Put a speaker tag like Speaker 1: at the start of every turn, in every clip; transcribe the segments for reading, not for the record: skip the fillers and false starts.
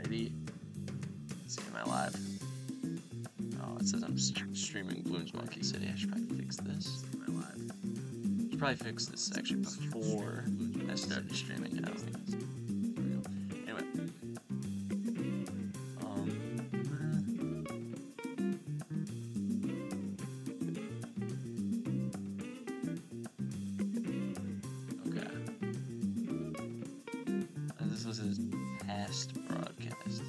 Speaker 1: Alrighty. Let's see, am I live? Oh, it says I'm streaming Bloons Monkey City. I should probably fix this. Am I live? I should probably fix this actually before I started streaming. I don't think it's... There we go. Anyway. Okay. This was his past broadcast.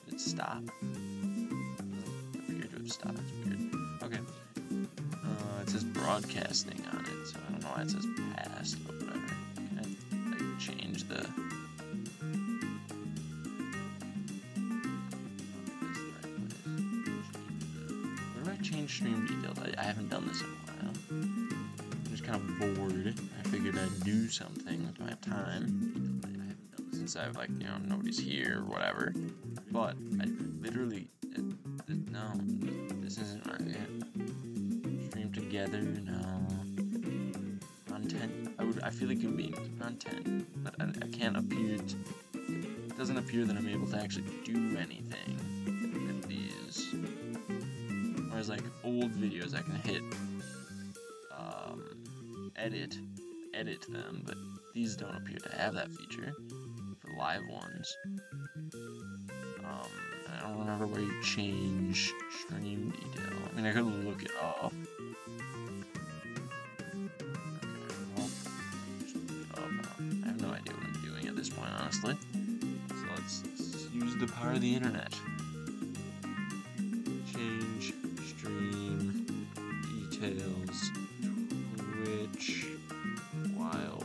Speaker 1: Did it stop? Doesn't appear to have stopped. It's weird. Okay. It says broadcasting on it, so I don't know why it says past, but whatever. Can I like change the... Where do I change stream details? I haven't done this in a while. I'm just kind of bored. I figured I'd do something with my time. I haven't done this since I've, like, you know, nobody's here or whatever. But I literally... no, this isn't right. Stream together, no. Content. I feel like it would be content, but I can't appear to... It doesn't appear that I'm able to actually do anything with these. Whereas, like, old videos, I can hit... edit them, but these don't appear to have that feature for live ones. I don't remember where you change stream detail. I mean, I could look it up. Okay, well, I have no idea what I'm doing at this point, honestly. So let's use the power of the internet. Change stream details. Twitch while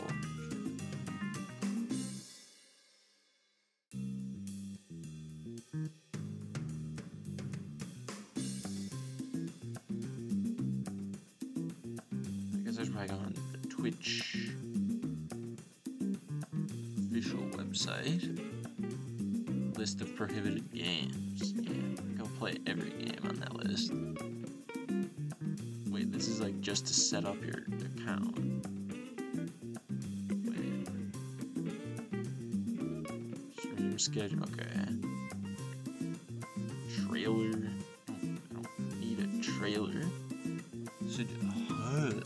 Speaker 1: I guess I should probably go on the Twitch official website. List of prohibited games. Yeah, go play every game on that list. Wait, this is like just to set up your account. Wait. Stream schedule, okay. Trailer. I don't need a trailer. So, okay,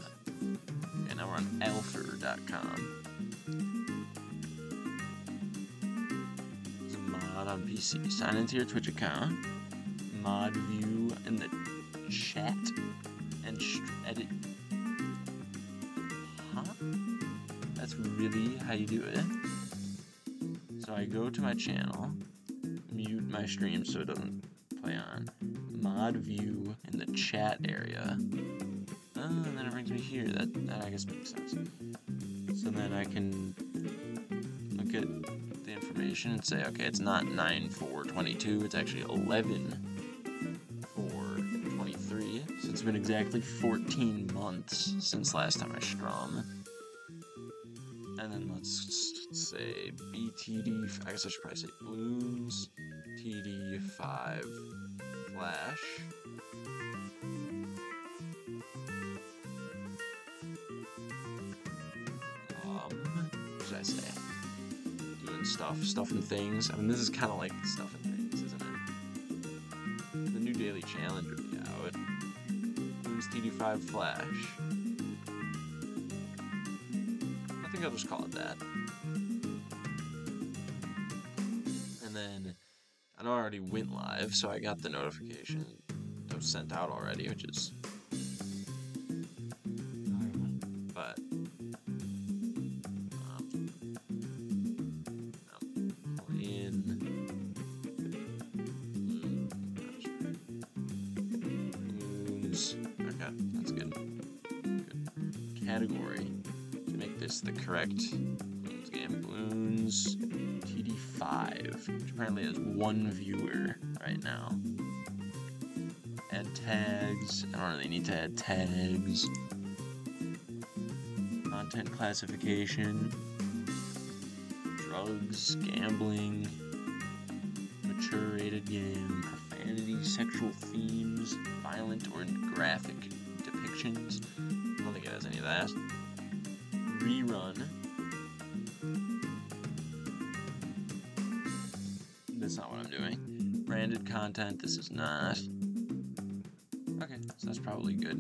Speaker 1: now we're on alpher.com. There's a mod on PC. Sign into your Twitch account. Mod view in the chat. And edit. Huh? That's really how you do it? So I go to my channel, mute my stream so it doesn't play on, mod view in the chat area, and then it brings me here. That I guess makes sense. So then I can look at the information and say, okay, it's not 9/4/22, it's actually 11/4/23. So it's been exactly 14 months since last time I strung. And then let's say BTD, I guess I should probably say Bloons TD5 Flash. What should I say? Doing stuff and things. I mean, this is kind of like stuff and things, isn't it? The new daily challenge will be out. Bloons TD5 Flash. I think I'll just call it that. And then I know I already went live, so I got the notification that was sent out already, which is... But... Bloons. Okay, that's good. Good. Category. To make this the correct Bloons game. Bloons TD5, which apparently has one viewer right now. Add tags. I don't really need to add tags. Content classification. Drugs, gambling, mature rated game, profanity, sexual themes, violent or graphic depictions. I don't think it has any of that. Rerun. That's not what I'm doing. Branded content, this is not. Okay, so that's probably good.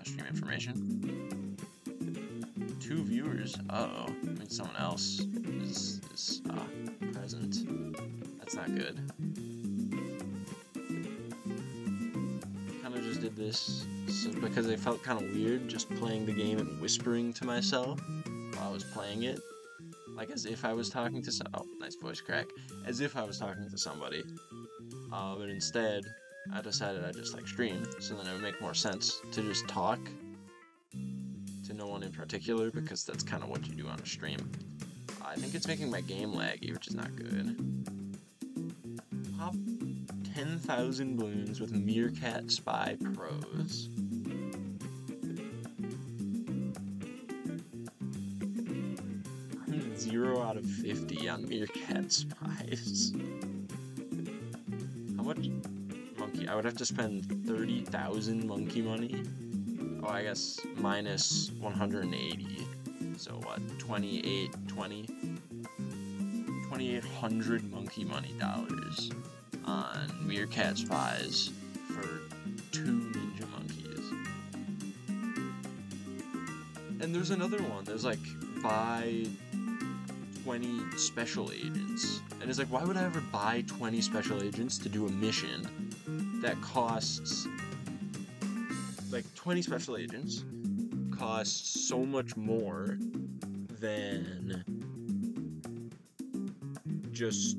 Speaker 1: Stream information. 2 viewers. Uh-oh. I mean, someone else is present. That's not good. Kind of just did this because I felt kind of weird just playing the game and whispering to myself while I was playing it. Like as if I was talking to oh, nice voice crack. As if I was talking to somebody. But instead, I decided I'd just like stream, so then it would make more sense to just talk to no one in particular, because that's kind of what you do on a stream. I think it's making my game laggy, which is not good. Pop 10,000 balloons with Meerkat Spy Pros. I'm 0 out of 50 on Meerkat Spies. How much monkey? I would have to spend 30,000 monkey money. Oh, I guess minus 180. So what? 2,800 monkey money dollars on Meerkat Spies for 2 ninja monkeys. And there's another one. There's like buy 20 special agents. And it's like, why would I ever buy 20 special agents to do a mission that costs, like 20 special agents costs so much more than just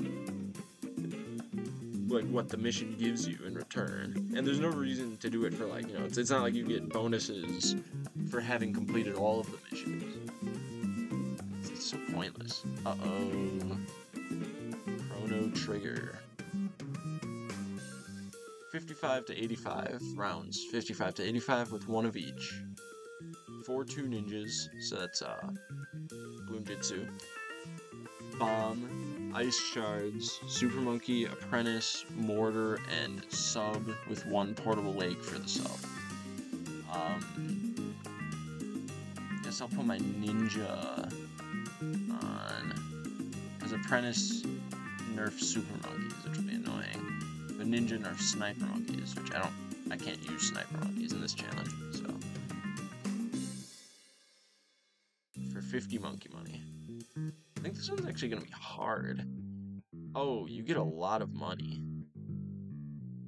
Speaker 1: like what the mission gives you in return. And there's no reason to do it for, like, you know, it's not like you get bonuses for having completed all of the missions. It's so pointless. Uh-oh. Chrono Trigger. 55 to 85 rounds. 55 to 85 with 1 of each. 4 2 ninjas, so that's Bloonjitsu. Bomb, Ice Shards, Super Monkey, Apprentice, Mortar, and Sub with 1 portable leg for the sub. Guess I'll put my Ninja on, because Apprentice nerfs Super Monkeys, which will be annoying. But Ninja nerfs Sniper Monkeys, which I can't use Sniper Monkeys in this challenge, so. For 50 monkey money. I think this one's actually gonna be hard. Oh, you get a lot of money.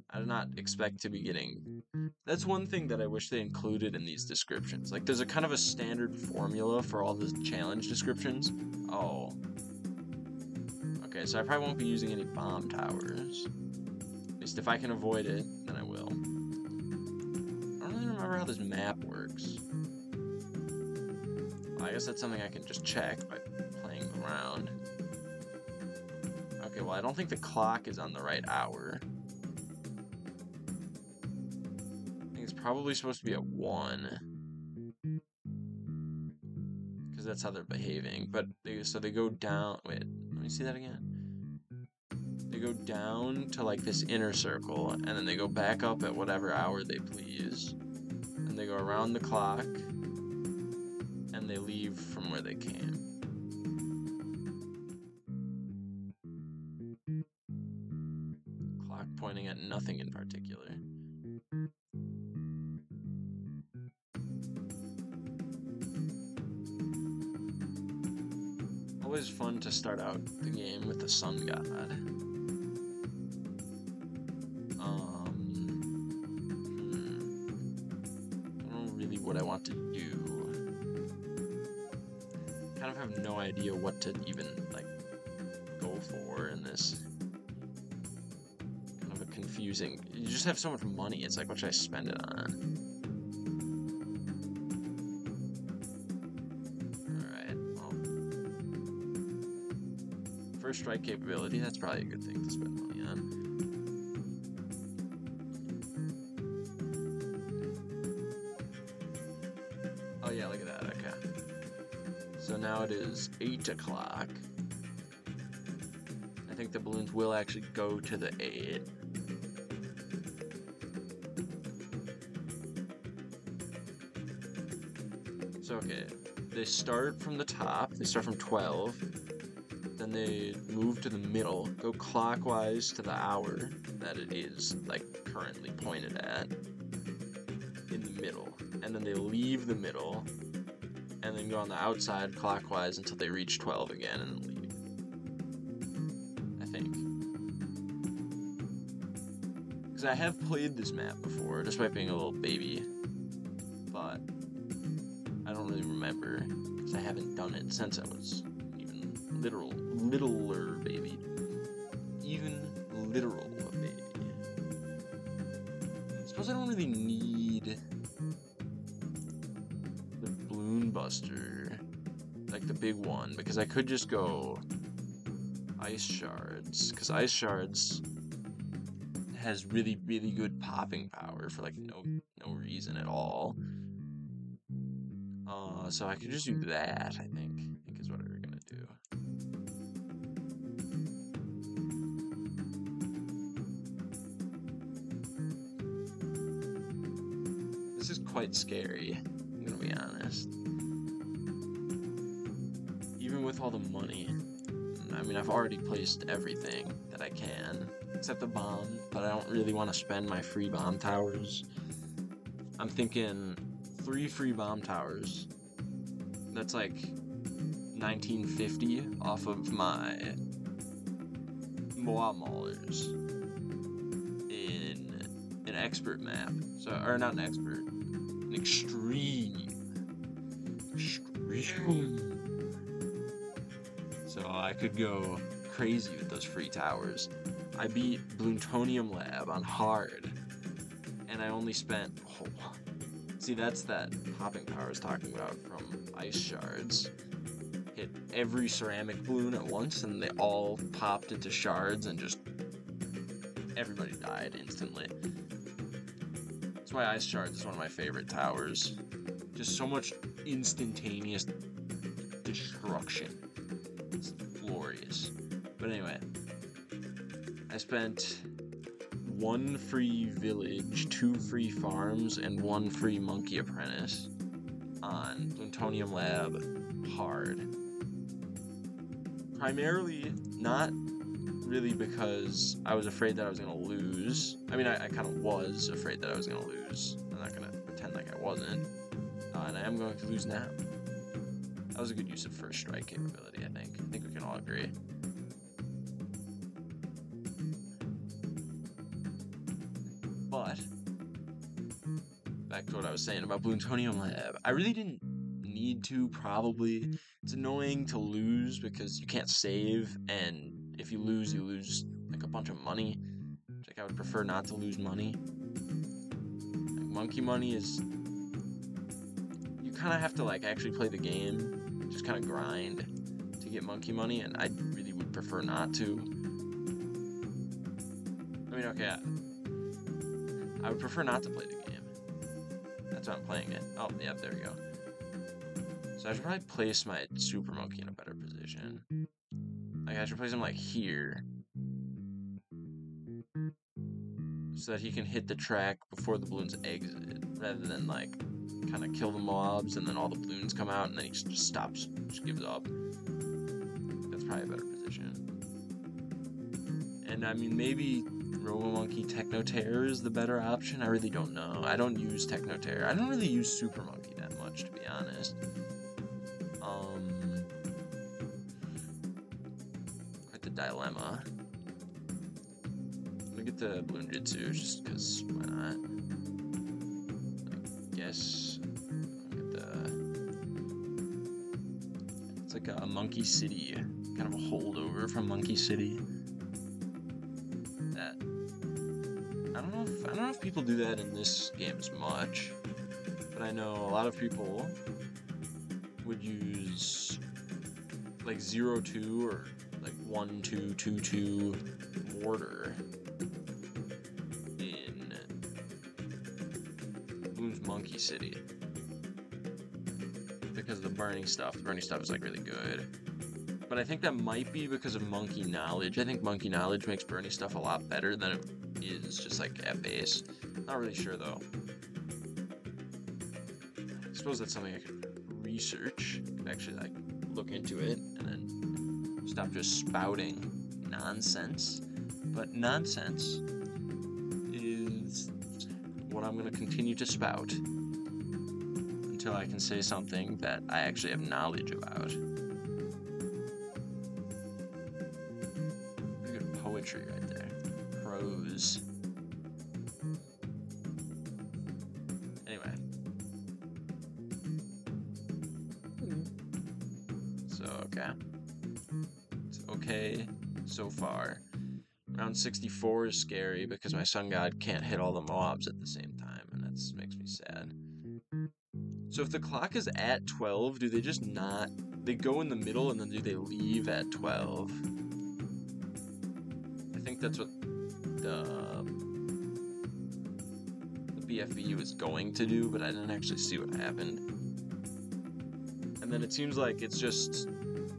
Speaker 1: I did not expect to be getting... That's one thing that I wish they included in these descriptions. Like, there's a kind of a standard formula for all the challenge descriptions. Oh. Okay, so I probably won't be using any bomb towers. At least if I can avoid it, then I will. I don't really remember how this map works. I guess that's something I can just check by playing around. Okay, well, I don't think the clock is on the right hour. I think it's probably supposed to be at 1. Because that's how they're behaving. But so they go down. Wait, let me see that again. They go down to like this inner circle, and then they go back up at whatever hour they please. And they go around the clock. And they leave from where they came. Clock pointing at nothing in particular. Always fun to start out the game with the sun god. I don't know really what I want to do. Kind of have no idea what to even like go for in this. Kind of a confusing. You just have so much money. It's like, what should I spend it on? All right. Well, first strike capability. That's probably a good thing to spend money on. Oh yeah, look at that. Okay. So now it is 8 o'clock. I think the balloons will actually go to the 8. So okay, they start from the top. They start from 12. Then when they move to the middle, go clockwise to the hour that it is, like, currently pointed at, in the middle. And then they leave the middle, and then go on the outside clockwise until they reach 12 again, and then leave. I think. Because I have played this map before, despite being a little baby, but I don't really remember, because I haven't done it since I was even littler baby. Even literal baby. I suppose I don't really need the Bloon Buster, like the big one, because I could just go Ice Shards, because Ice Shards has really, really good popping power for like no reason at all. So I could just do that, I think is what we're gonna do. This is quite scary, I'm gonna be honest. Even with all the money. I mean, I've already placed everything that I can, except the bomb, but I don't really want to spend my free bomb towers. I'm thinking 3 free bomb towers. That's like 1950 off of my Moab Maulers in an expert map. So, or not an expert, an extreme. So I could go crazy with those free towers. I beat Bloontonium Lab on hard, and I only spent. Oh, see, that's that popping power I was talking about from Ice Shards. Hit every ceramic balloon at once, and they all popped into shards, and just everybody died instantly. That's why Ice Shards is one of my favorite towers. Just so much instantaneous destruction. It's glorious. But anyway, I spent 1 free village, 2 free farms, and 1 free monkey apprentice on Bloontonium Lab hard. Primarily, not really because I was afraid that I was going to lose. I mean, I kind of was afraid that I was going to lose. I'm not going to pretend like I wasn't. And I am going to lose now. That was a good use of first strike capability, I think. I think we can all agree. But, back to what I was saying about Bloontonium Lab. I really didn't need to, probably. It's annoying to lose because you can't save, and if you lose like a bunch of money. Like, I would prefer not to lose money. Like, monkey money is... You kind of have to, like, actually play the game, just kind of grind to get monkey money, and I really would prefer not to. I mean, okay, I would prefer not to play the game. That's why I'm playing it. Oh, yeah, there we go. So I should probably place my super monkey in a better position. Like, I should place him, like, here. So that he can hit the track before the balloons exit, rather than, like, kind of kill the mobs, and then all the balloons come out, and then he just stops, just gives up. That's probably a better position. And, I mean, maybe Robo-Monkey Techno-Tear is the better option. I really don't know. I don't use Techno-Tear. I don't really use Super Monkey that much, to be honest. Quite the dilemma. I'm gonna get the Bloon Jitsu, just because, why not? I guess I'll get it's like a Monkey City, kind of a holdover from Monkey City. That I don't know if people do that in this game as much, but I know a lot of people would use like 0-2 or like 1-2, 2-2 mortar in Bloons Monkey City because of the burning stuff. The burning stuff is like really good. But I think that might be because of Monkey Knowledge. I think Monkey Knowledge makes burning stuff a lot better than it is just like at base. Not really sure though. I suppose that's something I could research. Actually, like look into it and then stop just spouting nonsense. But nonsense is what I'm going to continue to spout until I can say something that I actually have knowledge about. Pretty good poetry right there. Prose. Anyway. So, okay. It's okay so far. Round 64 is scary because my sun god can't hit all the mobs at the same time, and that makes me sad. So if the clock is at 12, do they just not... They go in the middle, and then do they leave at 12? I think that's what the BFBU is going to do, but I didn't actually see what happened. And then it seems like it's just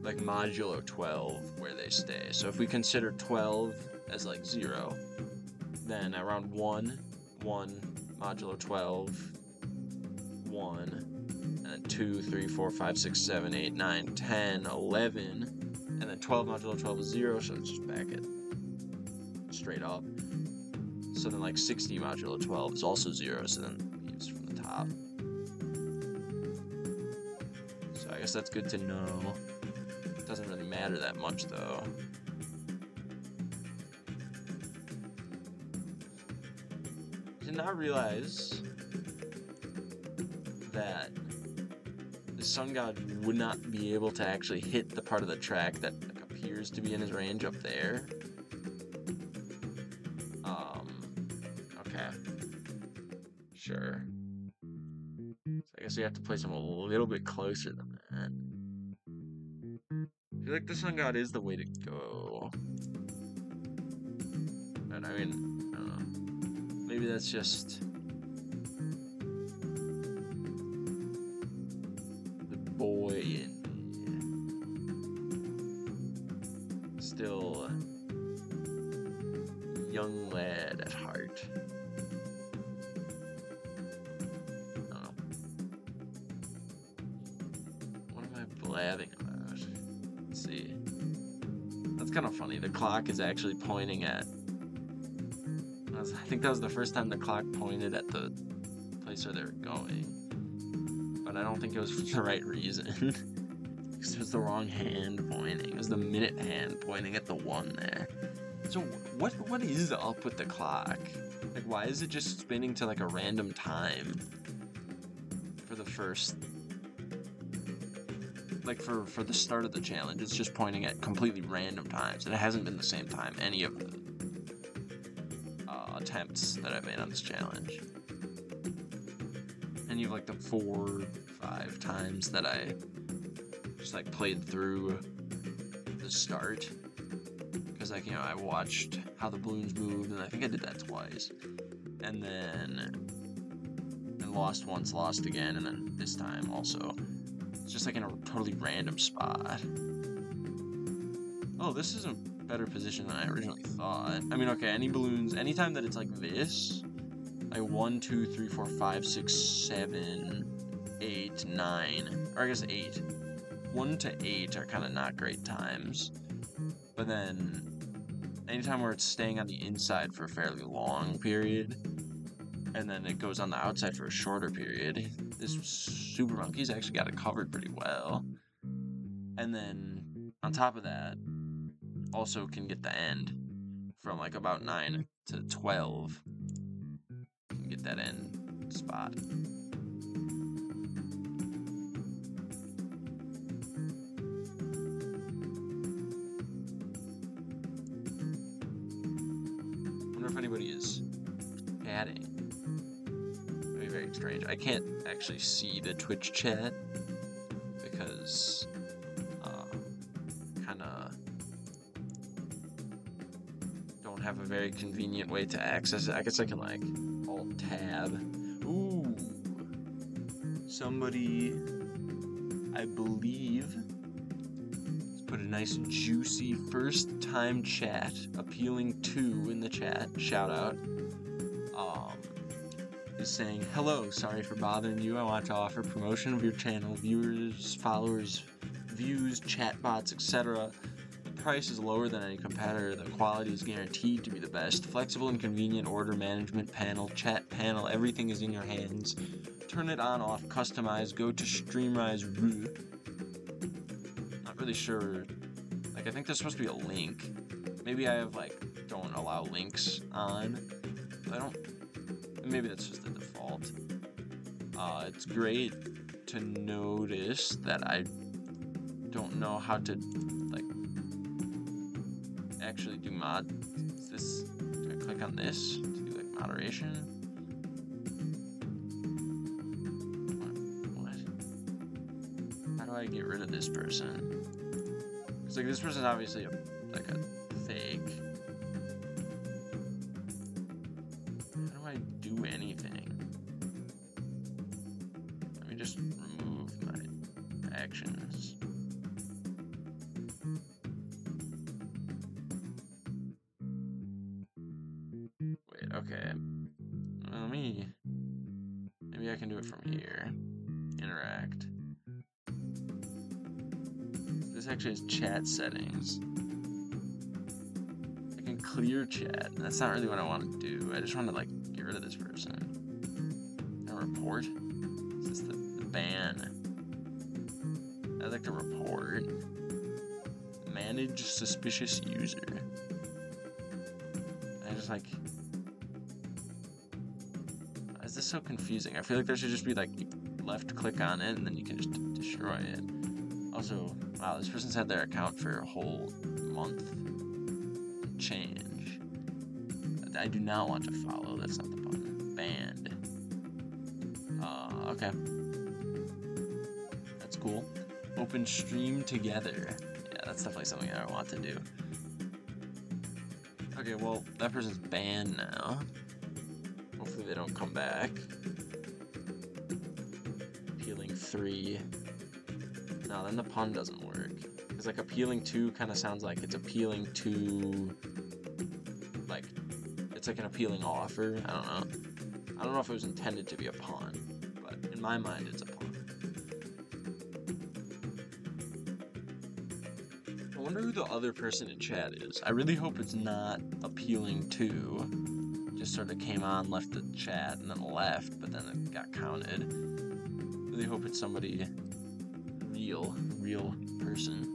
Speaker 1: like modulo 12 where they stay. So if we consider 12 as like 0, then around 1, modulo 12, 1, and then 2, 3, 4, 5, 6, 7, 8, 9, 10, 11, and then 12 modulo 12 is 0, so let's just back it straight up. So then like 60 modulo 12 is also 0, so then it leaves from the top. So I guess that's good to know. It doesn't really matter that much though. I did not realize that the sun god would not be able to actually hit the part of the track that like, appears to be in his range up there. Okay. Sure. So I guess we have to place him a little bit closer than that. I feel like the sun god is the way to go. But I mean, I don't know. Maybe that's just the boy in me. Still a young lad at heart. I don't know. What am I blabbing about? Let's see. That's kind of funny. The clock is actually pointing at... I think that was the first time the clock pointed at the place where they were going. But I don't think it was for the right reason. Because it was the wrong hand pointing. It was the minute hand pointing at the 1 there. So what is up with the clock? Like, why is it just spinning to like a random time for the first... Like, for the start of the challenge, it's just pointing at completely random times. And it hasn't been the same time any of the attempts that I've made on this challenge. Any of, like, the 4, 5 times that I just, like, played through the start. Because, like, you know, I watched how the Bloons moved, and I think I did that twice. And then lost once, lost again, and then this time also. It's just like in a totally random spot. Oh, this is a better position than I originally thought. I mean, okay, any balloons, anytime that it's like this, like 1, 2, 3, 4, 5, 6, 7, 8, 9, or I guess 8. 1 to 8 are kind of not great times. But then, anytime where it's staying on the inside for a fairly long period, and then it goes on the outside for a shorter period, this Super Monkey's actually got it covered pretty well. And then, on top of that, also can get the end from like about 9 to 12. Can get that end spot. Wonder if anybody is chatting. Very, very strange. I can't actually see the Twitch chat because have a very convenient way to access it. I guess I can like alt tab. Ooh, somebody, I believe, let's put a nice juicy first time chat appealing to in the chat shout out. Is saying, hello, sorry for bothering you. I want to offer promotion of your channel, viewers, followers, views, chatbots, etc. price is lower than any competitor. The quality is guaranteed to be the best. Flexible and convenient order management panel, chat panel, everything is in your hands. Turn it on, off, customize, go to Streamrise root. Not really sure. Like, I think there's supposed to be a link. Maybe I have, like, don't allow links on. I don't, maybe that's just the default. It's great to notice that I don't know how to, like, actually do mod. This, do I click on this to do, like, moderation? What? How do I get rid of this person? Because, like, this person's obviously like a fake. How do I do anything? Let me just remove my actions. Wait, okay. Well, maybe I can do it from here. Interact. This actually has chat settings. I can clear chat. That's not really what I want to do. I just want to, like, get rid of this person. A report? Is this the ban? I'd like to report. Manage suspicious user. I just, like... Why is this so confusing? I feel like there should just be, like, left click on it and then you can just destroy it. Also, wow, this person's had their account for a whole month. Change. I do not want to follow. That's not the button. Banned. Okay. That's cool. Open stream together. Yeah, that's definitely something that I want to do. Okay, well, that person's banned now. Hopefully they don't come back. Appealing 3. No, then the pun doesn't work. Because, like, appealing to kind of sounds like it's appealing to, like, it's like an appealing offer. I don't know. I don't know if it was intended to be a pun, but in my mind, it's a pun. I wonder who the other person in chat is. I really hope it's not appealing to. Just sort of came on, left the chat, and then left, but then it got counted. Really hope it's somebody real person.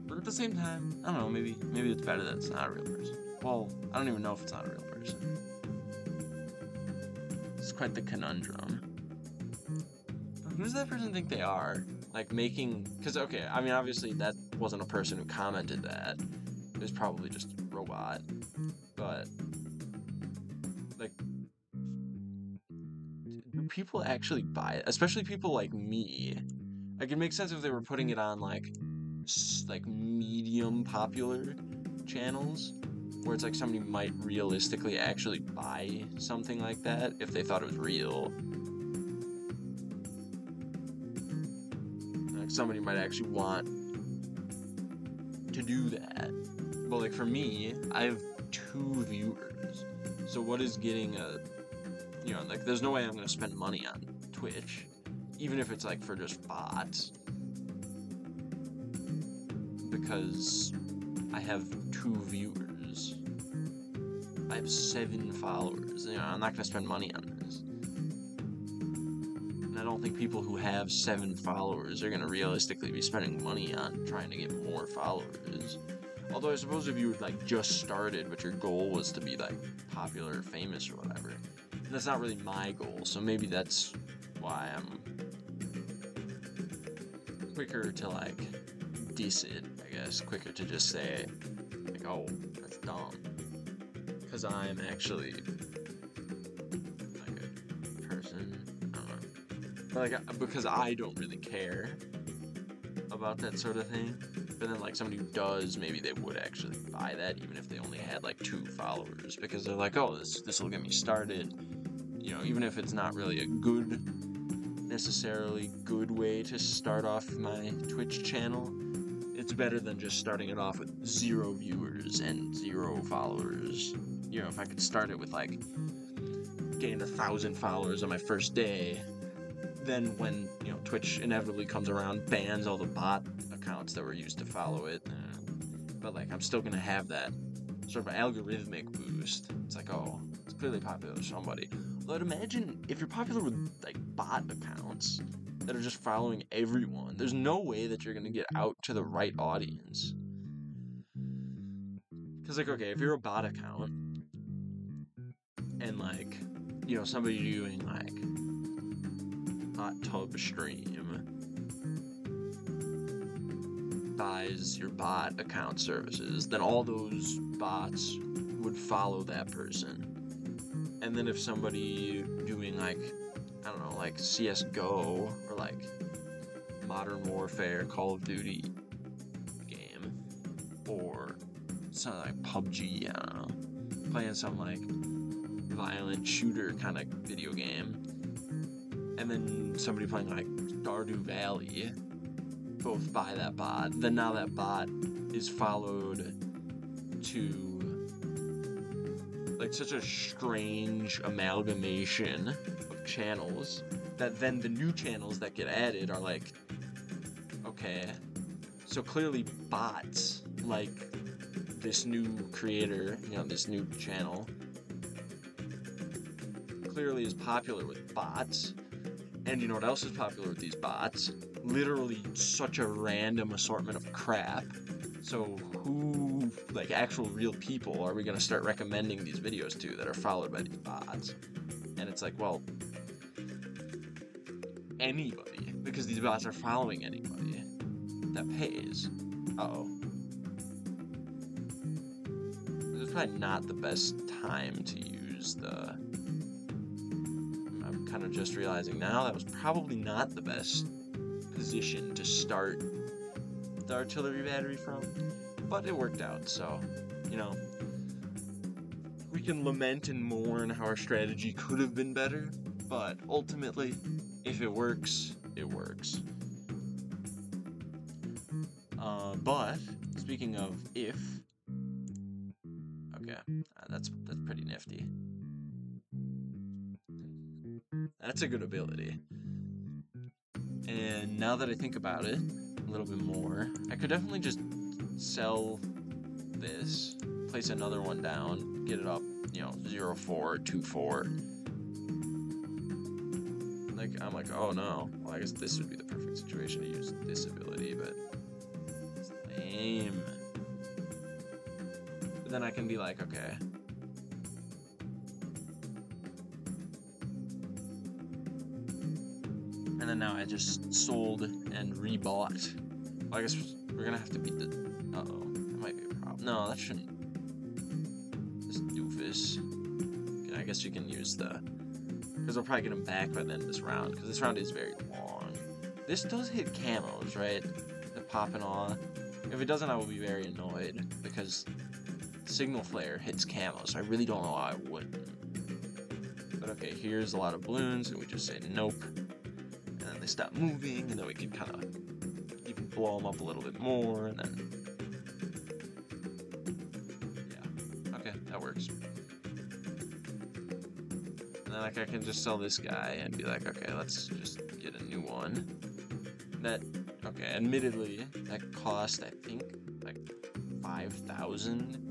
Speaker 1: But at the same time, I don't know, maybe it's better that it's not a real person. Well, I don't even know if it's not a real person. It's quite the conundrum. Who does that person think they are? Like, making... Because, okay, I mean, obviously that wasn't a person who commented that. It was probably just a robot. But, like... Do people actually buy it? Especially people like me. Like, it makes sense if they were putting it on, like medium popular channels, where it's like somebody might realistically actually buy something like that if they thought it was real. Like, somebody might actually want to do that. But, like, for me, I have 2 viewers. So what is getting a... You know, like, there's no way I'm gonna spend money on Twitch, even if it's, like, for just bots, because I have 2 viewers. I have 7 followers. You know, I'm not gonna spend money on this. And I don't think people who have 7 followers are gonna realistically be spending money on trying to get more followers. Although I suppose if you were, like, just started, but your goal was to be, like, popular or famous or whatever, that's not really my goal, so maybe that's why I'm quicker to, like, diss it, I guess. Quicker to just say, like, oh, that's dumb. Because I'm actually, like, a person. I don't know. But, like, because I don't really care about that sort of thing. But then, like, somebody who does, maybe they would actually buy that, even if they only had, like, 2 followers. Because they're like, oh, this will get me started. You know, even if it's not really a necessarily good way to start off my Twitch channel, it's better than just starting it off with 0 viewers and 0 followers. You know, if I could start it with, like, getting 1,000 followers on my first day, then when, you know, Twitch inevitably comes around, bans all the bot accounts that were used to follow it. But like, I'm still gonna have that sort of algorithmic boost. It's like, oh, it's clearly popular with somebody. But imagine if you're popular with like bot accounts that are just following everyone. There's no way that you're gonna get out to the right audience. Cause like, okay, if you're a bot account and like, you know, somebody doing like hot tub stream buys your bot account services, then all those bots would follow that person. And then if somebody doing like, I don't know, like CSGO or like Modern Warfare, Call of Duty game, or something like PUBG, I don't know, playing some like violent shooter kind of video game, and then somebody playing like Stardew Valley both buy that bot, then now that bot is followed to like such a strange amalgamation of channels that then the new channels that get added are like, okay, so clearly bots like this new creator, you know, this new channel clearly is popular with bots. And you know what else is popular with these bots? Literally such a random assortment of crap. So who, like actual real people, are we going to start recommending these videos to that are followed by these bots? And it's like, well, anybody, because these bots are following anybody that pays. Uh-oh. This is probably not the best time to use the... I'm kind of just realizing now that was probably not the best position to start the artillery battery from, but it worked out, so, you know, we can lament and mourn how our strategy could have been better, but ultimately, if it works, it works. But, speaking of if, okay, that's pretty nifty. That's a good ability. And now that I think about it a little bit more, I could definitely just sell this, place another one down, get it up, you know, 0-4, 2-4. Like, I'm like, oh no, well, I guess this would be the perfect situation to use this ability, but it's lame. But then I can be like, okay, and then now I just sold and rebought. Well, I guess we're gonna have to beat the... Uh-oh, that might be a problem. No, that shouldn't... This doofus. Okay, I guess you can use the... Because I'll probably get him back by the end of this round, because this round is very long. This does hit camos, right? The pop and awe. If it doesn't, I will be very annoyed, because Signal Flare hits camos, so I really don't know why I wouldn't. But okay, here's a lot of balloons, and we just say nope. And then they stop moving, and then we can kind of even blow them up a little bit more, and then... Yeah, okay, that works. And then like I can just sell this guy and be like, okay, let's just get a new one. That, okay, admittedly, that cost, I think, like 5,000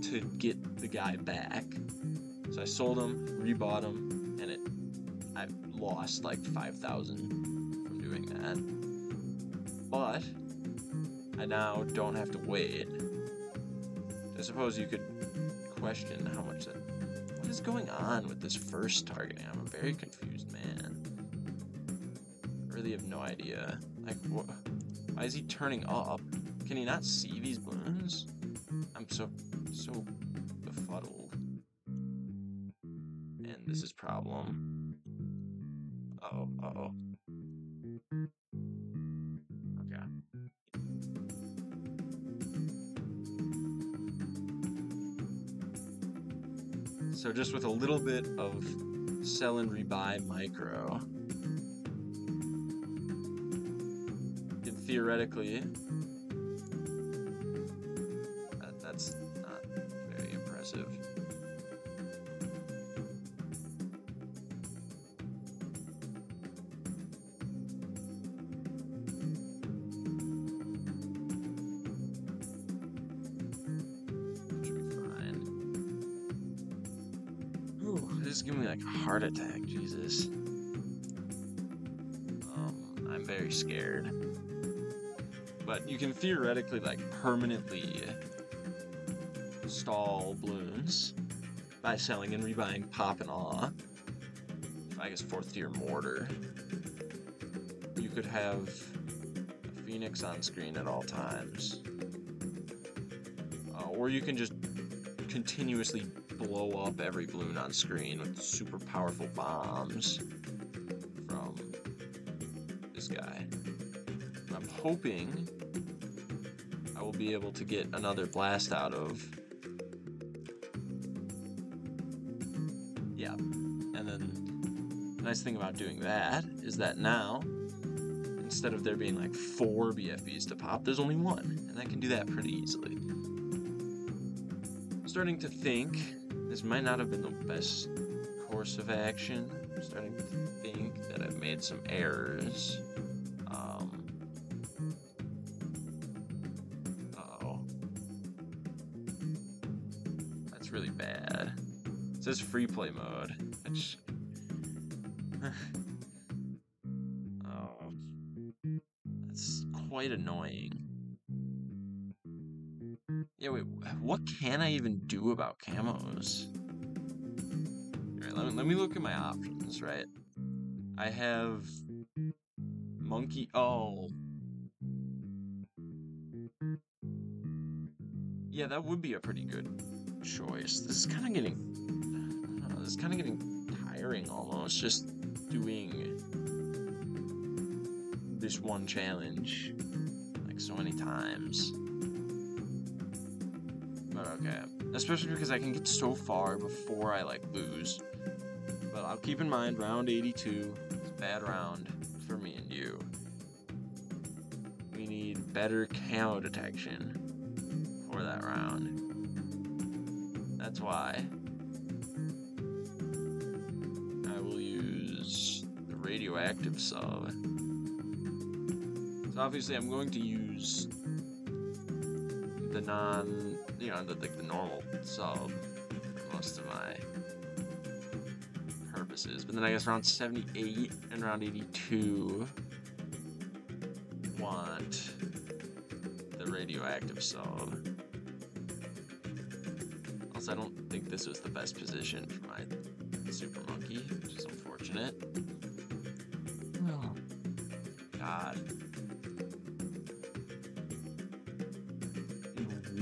Speaker 1: to get the guy back. So I sold him, rebought him, and I lost like 5,000 from doing that. But I now don't have to wait. I suppose you could question how much that... What is going on with this first targeting? I'm a very confused man. I really have no idea. Like, why is he turning up? Can he not see these balloons? I'm so befuddled. And this is problem. Uh-oh. Okay. So just with a little bit of sell and rebuy micro, theoretically, that's not very impressive. this is giving me like a heart attack, Jesus. I'm very scared. But you can theoretically like permanently stall Bloons by selling and rebuying Pop and Awe. I guess 4th tier Mortar. You could have a Phoenix on screen at all times. Or you can just continuously blow up every Bloon on screen with super powerful bombs from this guy. I'm hoping I will be able to get another blast out of. Yeah, and then the nice thing about doing that is that now, instead of there being like 4 BFBs to pop, there's only 1, and I can do that pretty easily. I'm starting to think this might not have been the best course of action. I'm starting to think that I've made some errors. That's really bad. It says free play mode. Which... oh, that's quite annoying. Yeah, wait, what can I even do about camos? Alright, let me look at my options, right? I have monkey. Oh, yeah, that would be a pretty good choice. This is kind of getting, I don't know, this is kind of getting tiring almost, just doing this one challenge like so many times. But okay, especially because I can get so far before I like lose. But I'll keep in mind round 82 is a bad round for me and you. We need better camo detection for that round. That's why I will use the radioactive sub. So obviously I'm going to use the the normal sub for most of my purposes. But then I guess round 78 and round 82 want the radioactive sub. Also, I don't think this was the best position for my Super Monkey, which is unfortunate. Oh, God.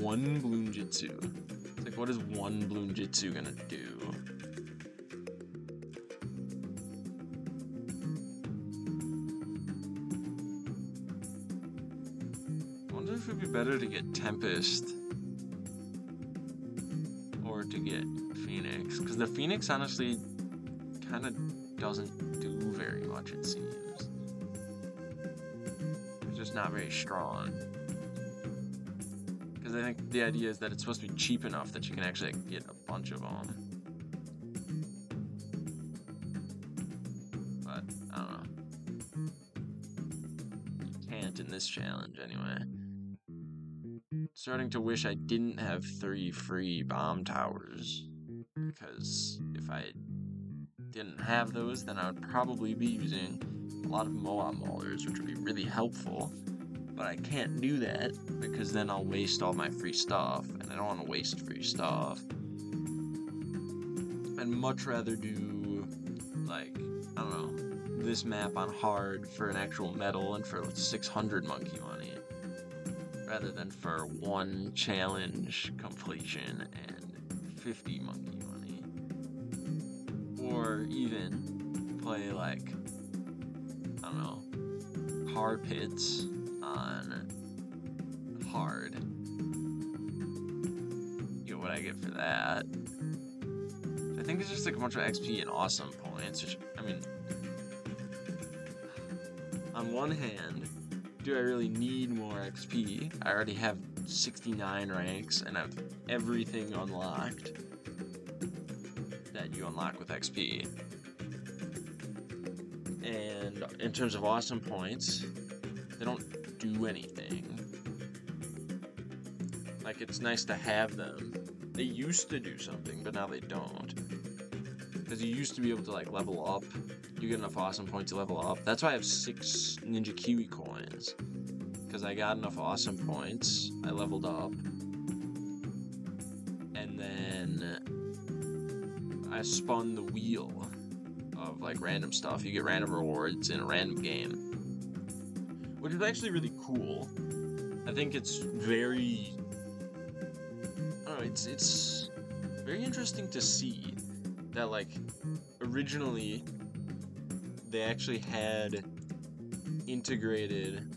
Speaker 1: One Bloon Jitsu. It's like, what is one Bloon Jitsu gonna do? I wonder if it'd be better to get Tempest or to get Phoenix, because the Phoenix honestly kind of doesn't do very much, it seems. It's just not very strong. Because I think the idea is that it's supposed to be cheap enough that you can actually get a bunch of them. But, I don't know. You can't in this challenge, anyway. Starting to wish I didn't have 3 free bomb towers. Because if I didn't have those, then I would probably be using a lot of Moab Maulers, which would be really helpful. But I can't do that, because then I'll waste all my free stuff, and I don't want to waste free stuff. I'd much rather do, like, I don't know, this map on hard for an actual medal and for 600 monkey money, rather than for 1 challenge completion and 50 monkey money. Or even play, like, I don't know, car pits on hard. You know what I get for that. I think it's just like a bunch of XP and awesome points, which, I mean, on one hand, do I really need more XP? I already have 69 ranks and I have everything unlocked that you unlock with XP. And in terms of awesome points, they don't do anything. Like, it's nice to have them. They used to do something, but now they don't. because you used to be able to like level up. You get enough awesome points to level up. That's why I have 6 Ninja Kiwi coins, because I got enough awesome points. I leveled up, and then I spun the wheel of like random stuff. You get random rewards in a random game, which is actually really cool. I think it's very, I don't know, it's very interesting to see that like originally they actually had integrated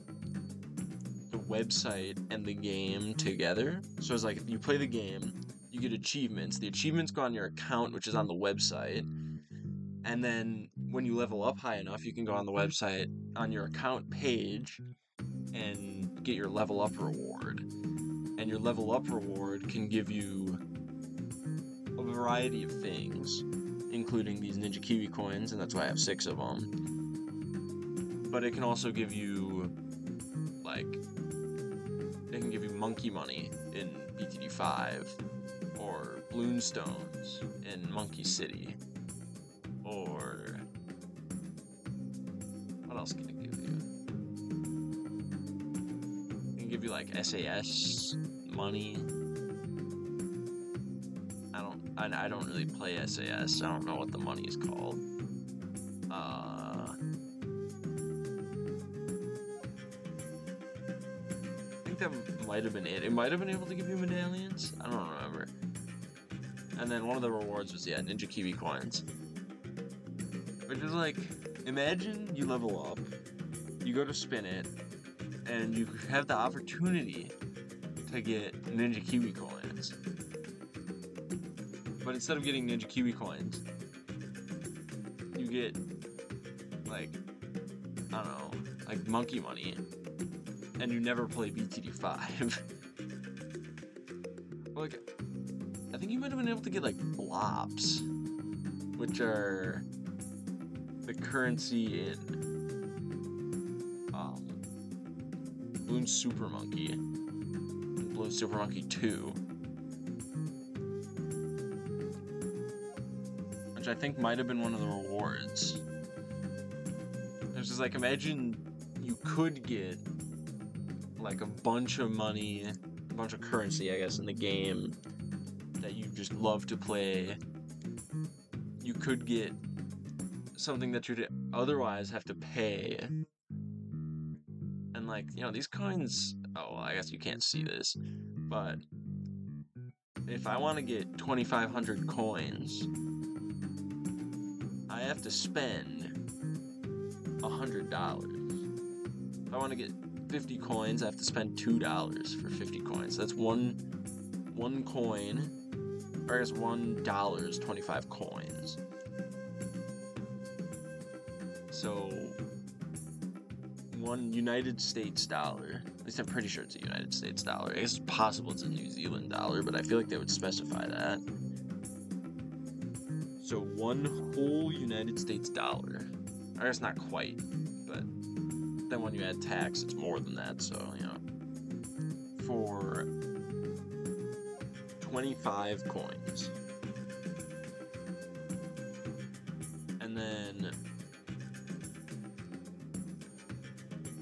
Speaker 1: the website and the game together. So it's like if you play the game, you get achievements. The achievements go on your account, which is on the website. And then when you level up high enough, you can go on the website on your account page and get your level up reward. And your level up reward can give you a variety of things, including these Ninja Kiwi coins, and that's why I have 6 of them. But it can also give you, like, it can give you monkey money in BTD 5, or Bloons stones in Monkey City, or what else can it give you? It can give you like SAS money. I don't really play SAS. I don't know what the money is called. I think that might have been it. It might have been able to give you medallions. I don't remember. And then one of the rewards was, yeah, Ninja Kiwi coins. Which is like, imagine you level up, you go to spin it, and you have the opportunity to get Ninja Kiwi coins. But instead of getting Ninja Kiwi coins, you get, like, I don't know, like monkey money, and you never play BTD 5. Like, I think you might have been able to get, like, blobs, which are the currency in Bloons Super Monkey, and Bloons Super Monkey 2. Which I think might have been one of the rewards. It's just like, imagine you could get like a bunch of money, a bunch of currency, I guess, in the game that you just love to play. You could get something that you'd otherwise have to pay. And like, you know, these coins, oh, well, I guess you can't see this, but if I want to get 2,500 coins, I have to spend $100. If I want to get 50 coins, I have to spend $2 for 50 coins. That's one coin, or I guess $1 is 25 coins. So, one United States dollar, at least I'm pretty sure it's a United States dollar. I guess it's possible it's a New Zealand dollar, but I feel like they would specify that. So one whole United States dollar, I guess not quite, but then when you add tax, it's more than that, so, you know, for 25 coins. And then,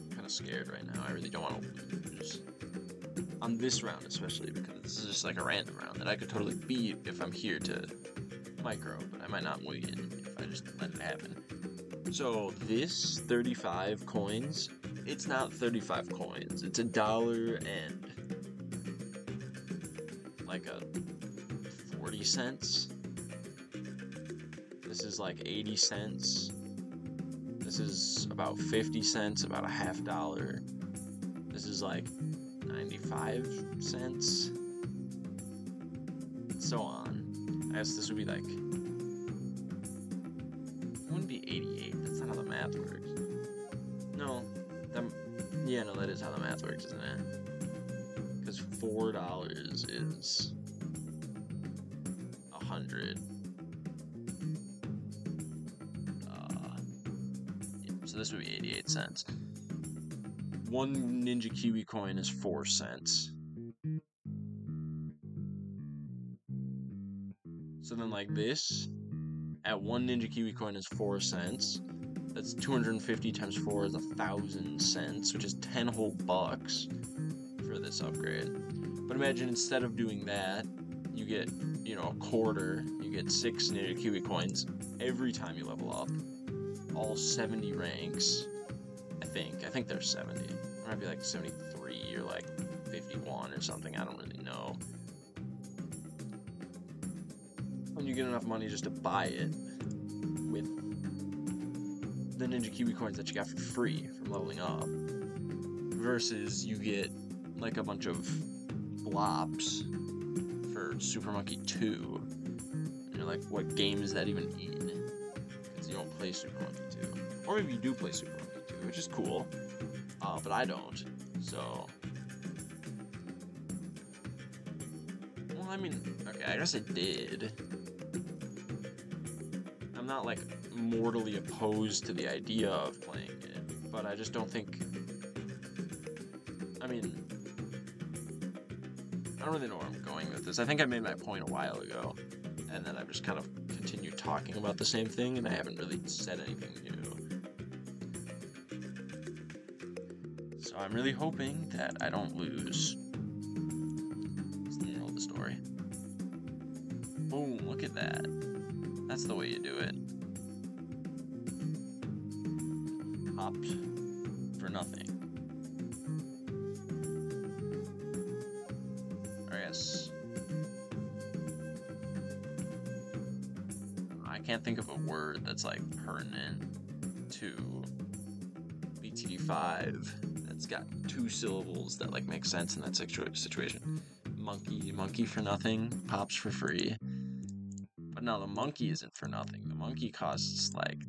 Speaker 1: I'm kind of scared right now, I really don't want to lose. On this round especially, because this is just like a random round that I could totally beat if I'm here to micro, but I might not win if I just let it happen. So this 35 coins, it's not 35 coins, it's $1 and like a 40 cents. This is like 80 cents. This is about 50 cents, about a $0.50. This is like 95 cents. So on. I guess this would be like, it wouldn't be 88, that's not how the math works. No, yeah, no, that is how the math works, isn't it? Because $4 is 100. Yeah, so this would be 88 cents. One Ninja Kiwi coin is 4 cents. So then like this at 1 Ninja Kiwi coin is 4 cents. That's 250 times 4 is 1,000 cents, which is 10 whole bucks for this upgrade. But imagine instead of doing that, you get, you know, a quarter, you get 6 Ninja Kiwi coins every time you level up. All 70 ranks, I think there's 70. It might be like 73 or like 51 or something, I don't really know. When you get enough money just to buy it with the Ninja Kiwi coins that you got for free from leveling up, versus you get like a bunch of blops for Super Monkey 2. And you're like, what game is that even in? Because you don't play Super Monkey 2. Or maybe you do play Super Monkey 2, which is cool. But I don't. So, well, I mean, okay, I guess I did. I'm not like mortally opposed to the idea of playing it, but I just don't think, I mean, I don't really know where I'm going with this. I think I made my point a while ago, and then I've just kind of continued talking about the same thing, and I haven't really said anything new. So I'm really hoping that I don't lose. That's the moral of the story. Boom, look at that. That's the way you do it. Popped for nothing. I guess. I can't think of a word that's like pertinent to BTD5 that's got 2 syllables that like make sense in that situation. Monkey for nothing, pops for free. But no, the monkey isn't for nothing. The monkey costs like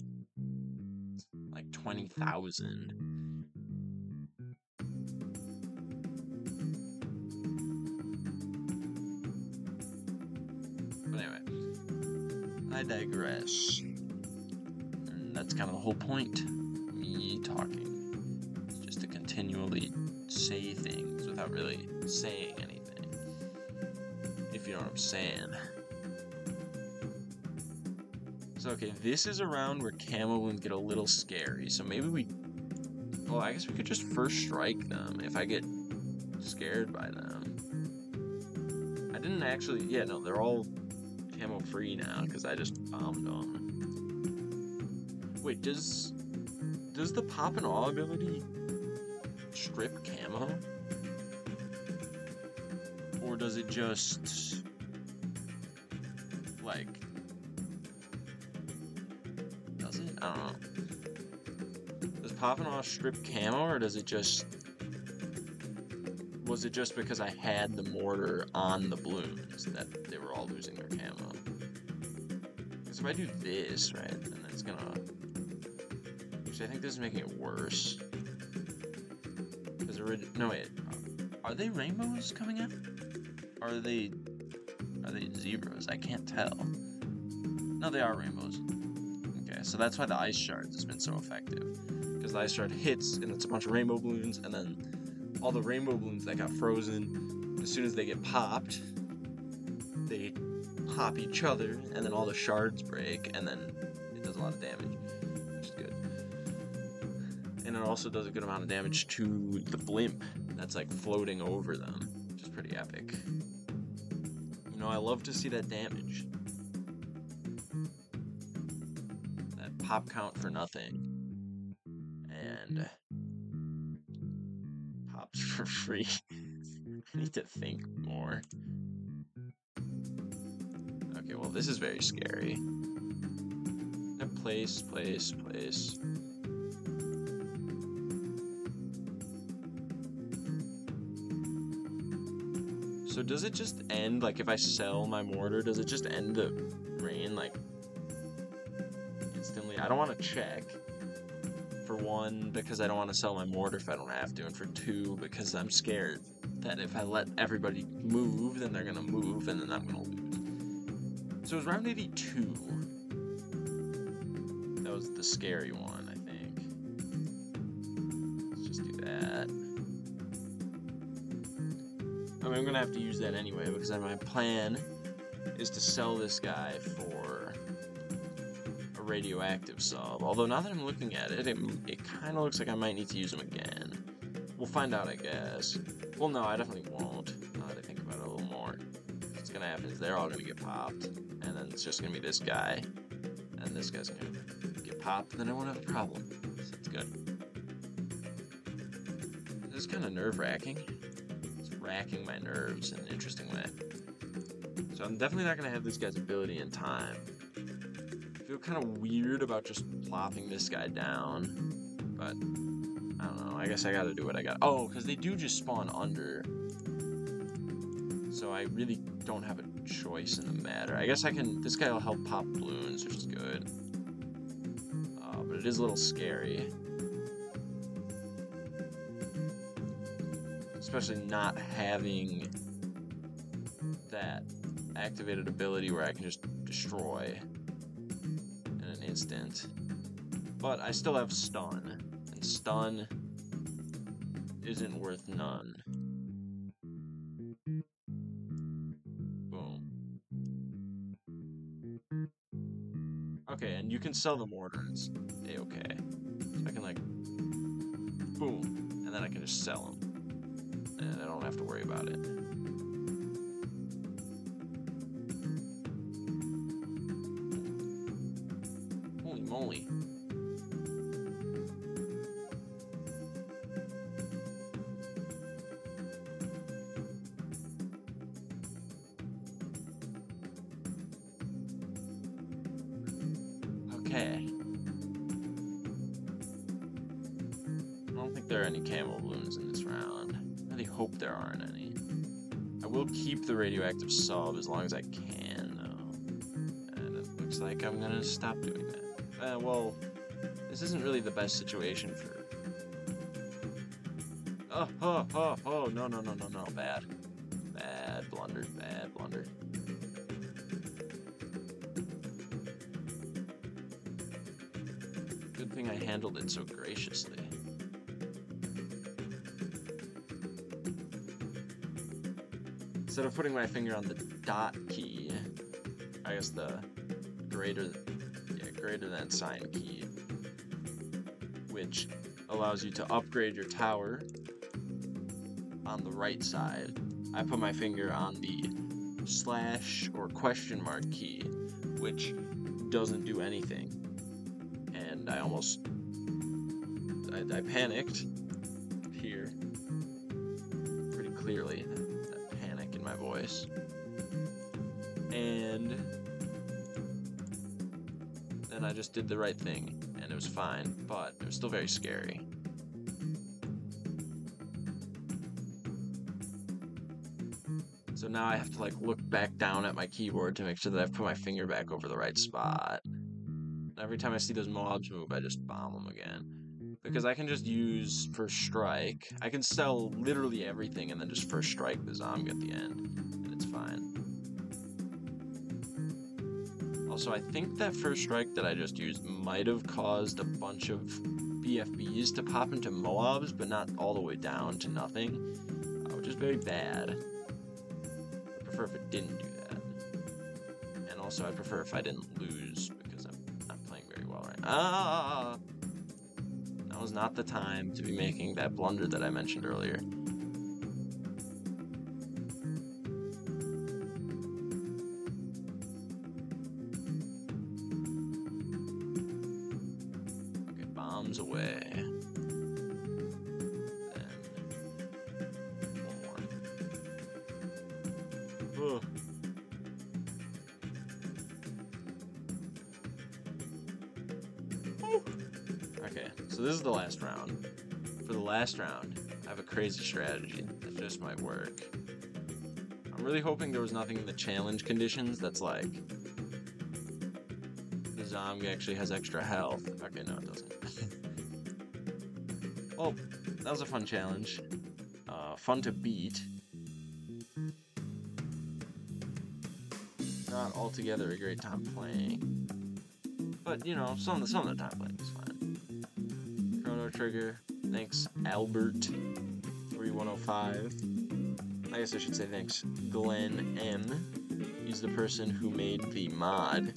Speaker 1: 20,000. But anyway, I digress. And that's kind of the whole point. Me talking. It's just to continually say things without really saying anything. If you know what I'm saying. So, okay, this is around where camo balloons get a little scary, so maybe well, I guess we could just first strike them if I get scared by them. I didn't actually, yeah, no, they're all camo free now, because I just bombed them. Wait, does the pop and awe ability strip camo? Or does it just, like, I don't know. Does Poppin' Off strip camo, or does it just... Was it just because I had the mortar on the balloons that they were all losing their camo? Because if I do this, right, then it's gonna... Actually, I think this is making it worse. Because no, wait. Are they rainbows coming out? Or are they zeros? I can't tell. No, they are rainbows. So that's why the ice shards has been so effective, because the ice shard hits and it's a bunch of rainbow balloons, and then all the rainbow balloons that got frozen, as soon as they get popped, they pop each other, and then all the shards break, and then it does a lot of damage, which is good. And it also does a good amount of damage to the blimp that's like floating over them, which is pretty epic. You know, I love to see that damage. Pop count for nothing, and pops for free. I need to think more. Okay, well, this is very scary. Place. So does it just end, like, if I sell my mortar, does it just end the rain, like, instantly? I don't want to check. For one, because I don't want to sell my mortar if I don't have to, and for two, because I'm scared that if I let everybody move, then they're gonna move, and then I'm gonna lose. So it was round 82. That was the scary one, I think. Let's just do that. I mean, I'm gonna have to use that anyway, because my plan is to sell this guy for radioactive sub. Although now that I'm looking at it, it kind of looks like I might need to use them again. We'll find out, I guess. Well, no, I definitely won't. Now that I think about it a little more. What's gonna happen is they're all gonna get popped, and then it's just gonna be this guy, and this guy's gonna get popped, and then I won't have a problem. So that's good. This is kind of nerve-wracking. It's racking my nerves in an interesting way. So I'm definitely not gonna have this guy's ability in time. I feel kind of weird about just plopping this guy down, but I don't know. I guess I gotta do what I got. Oh, because they do just spawn under. So I really don't have a choice in the matter. I guess I can... This guy will help pop Bloons, which is good. But it is a little scary. Especially not having that activated ability where I can just destroy in an instant. But I still have stun. And stun isn't worth none. Boom. Okay, and you can sell them orders. A-okay. So I can like, boom, and then I can just sell them. And I don't have to worry about it. Holy moly. Okay. I don't think there are any camo balloons in this round. I really hope there aren't any. I will keep the radioactive sub as long as I can, though. And it looks like I'm gonna stop doing that. Well, this isn't really the best situation for... Oh, no, bad. Bad blunder, bad blunder. Good thing I handled it so graciously. Instead of putting my finger on the dot key, I guess the greater than sign key, which allows you to upgrade your tower on the right side, I put my finger on the slash or question mark key, which doesn't do anything. And I panicked here pretty clearly. My voice, and then I just did the right thing and it was fine, but it was still very scary. So now I have to like look back down at my keyboard to make sure that I've put my finger back over the right spot. Every time I see those mobs move, I just bomb them again. Because I can just use First Strike. I can sell literally everything and then just First Strike the zombie at the end. And it's fine. Also, I think that First Strike that I just used might have caused a bunch of BFBs to pop into Moabs, but not all the way down to nothing. Which is very bad. I prefer if it didn't do that. And also, I'd prefer if I didn't lose, because I'm not playing very well right now. That was not the time to be making that blunder that I mentioned earlier. Okay, bombs away. And one more. Ugh. Okay, so this is the last round. For the last round, I have a crazy strategy that just might work. I'm really hoping there was nothing in the challenge conditions that's like, the zombie actually has extra health. Okay, no, it doesn't. Well, that was a fun challenge. Fun to beat. Not altogether a great time playing. But, you know, some of the time playing is fine. Chrono Trigger. Thanks, Albert3105. I guess I should say thanks, Glenn M. He's the person who made the mod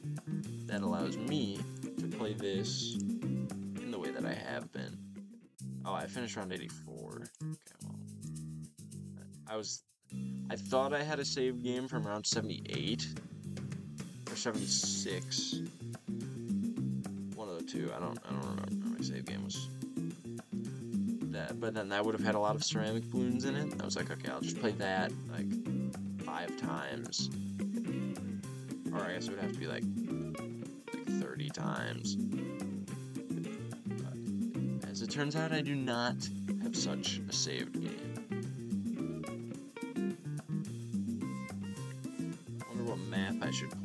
Speaker 1: that allows me to
Speaker 2: play this in the way that I have been. Oh, I finished round 84. Okay, well, I thought I had a save game from round 78 or 76. One of the two. I don't remember. My save game was that, but then that would have had a lot of ceramic balloons in it. I was like, okay, I'll just play that like 5 times. Or I guess it would have to be like 30 times. But as it turns out, I do not have such a saved game. I wonder what map I should play.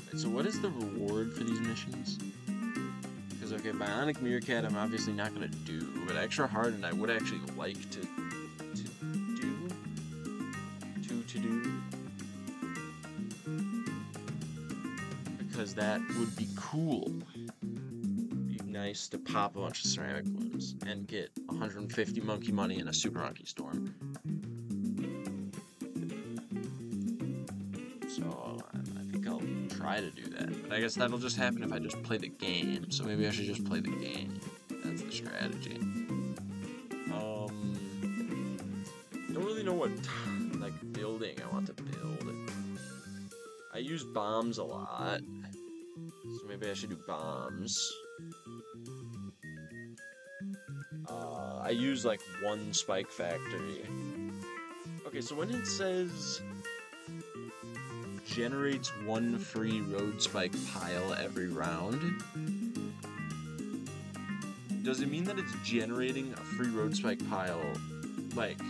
Speaker 2: Right, so what is the reward for these missions? Because, okay, Bionic Meerkat I'm obviously not going to do, but Extra Hardened I would actually like to do. Because that would be cool. Be nice to pop a bunch of ceramic balloons and get 150 monkey money in a Super Monkey Storm. So I think I'll try to do that. But I guess that'll just happen if I just play the game. So maybe I should just play the game. That's the strategy. Don't really know what like building I want to build. I use bombs a lot. So maybe I should do bombs. I use like 1 spike factory. Okay, so when it says generates 1 free road spike pile every round, does it mean that it's generating a free road spike pile, like,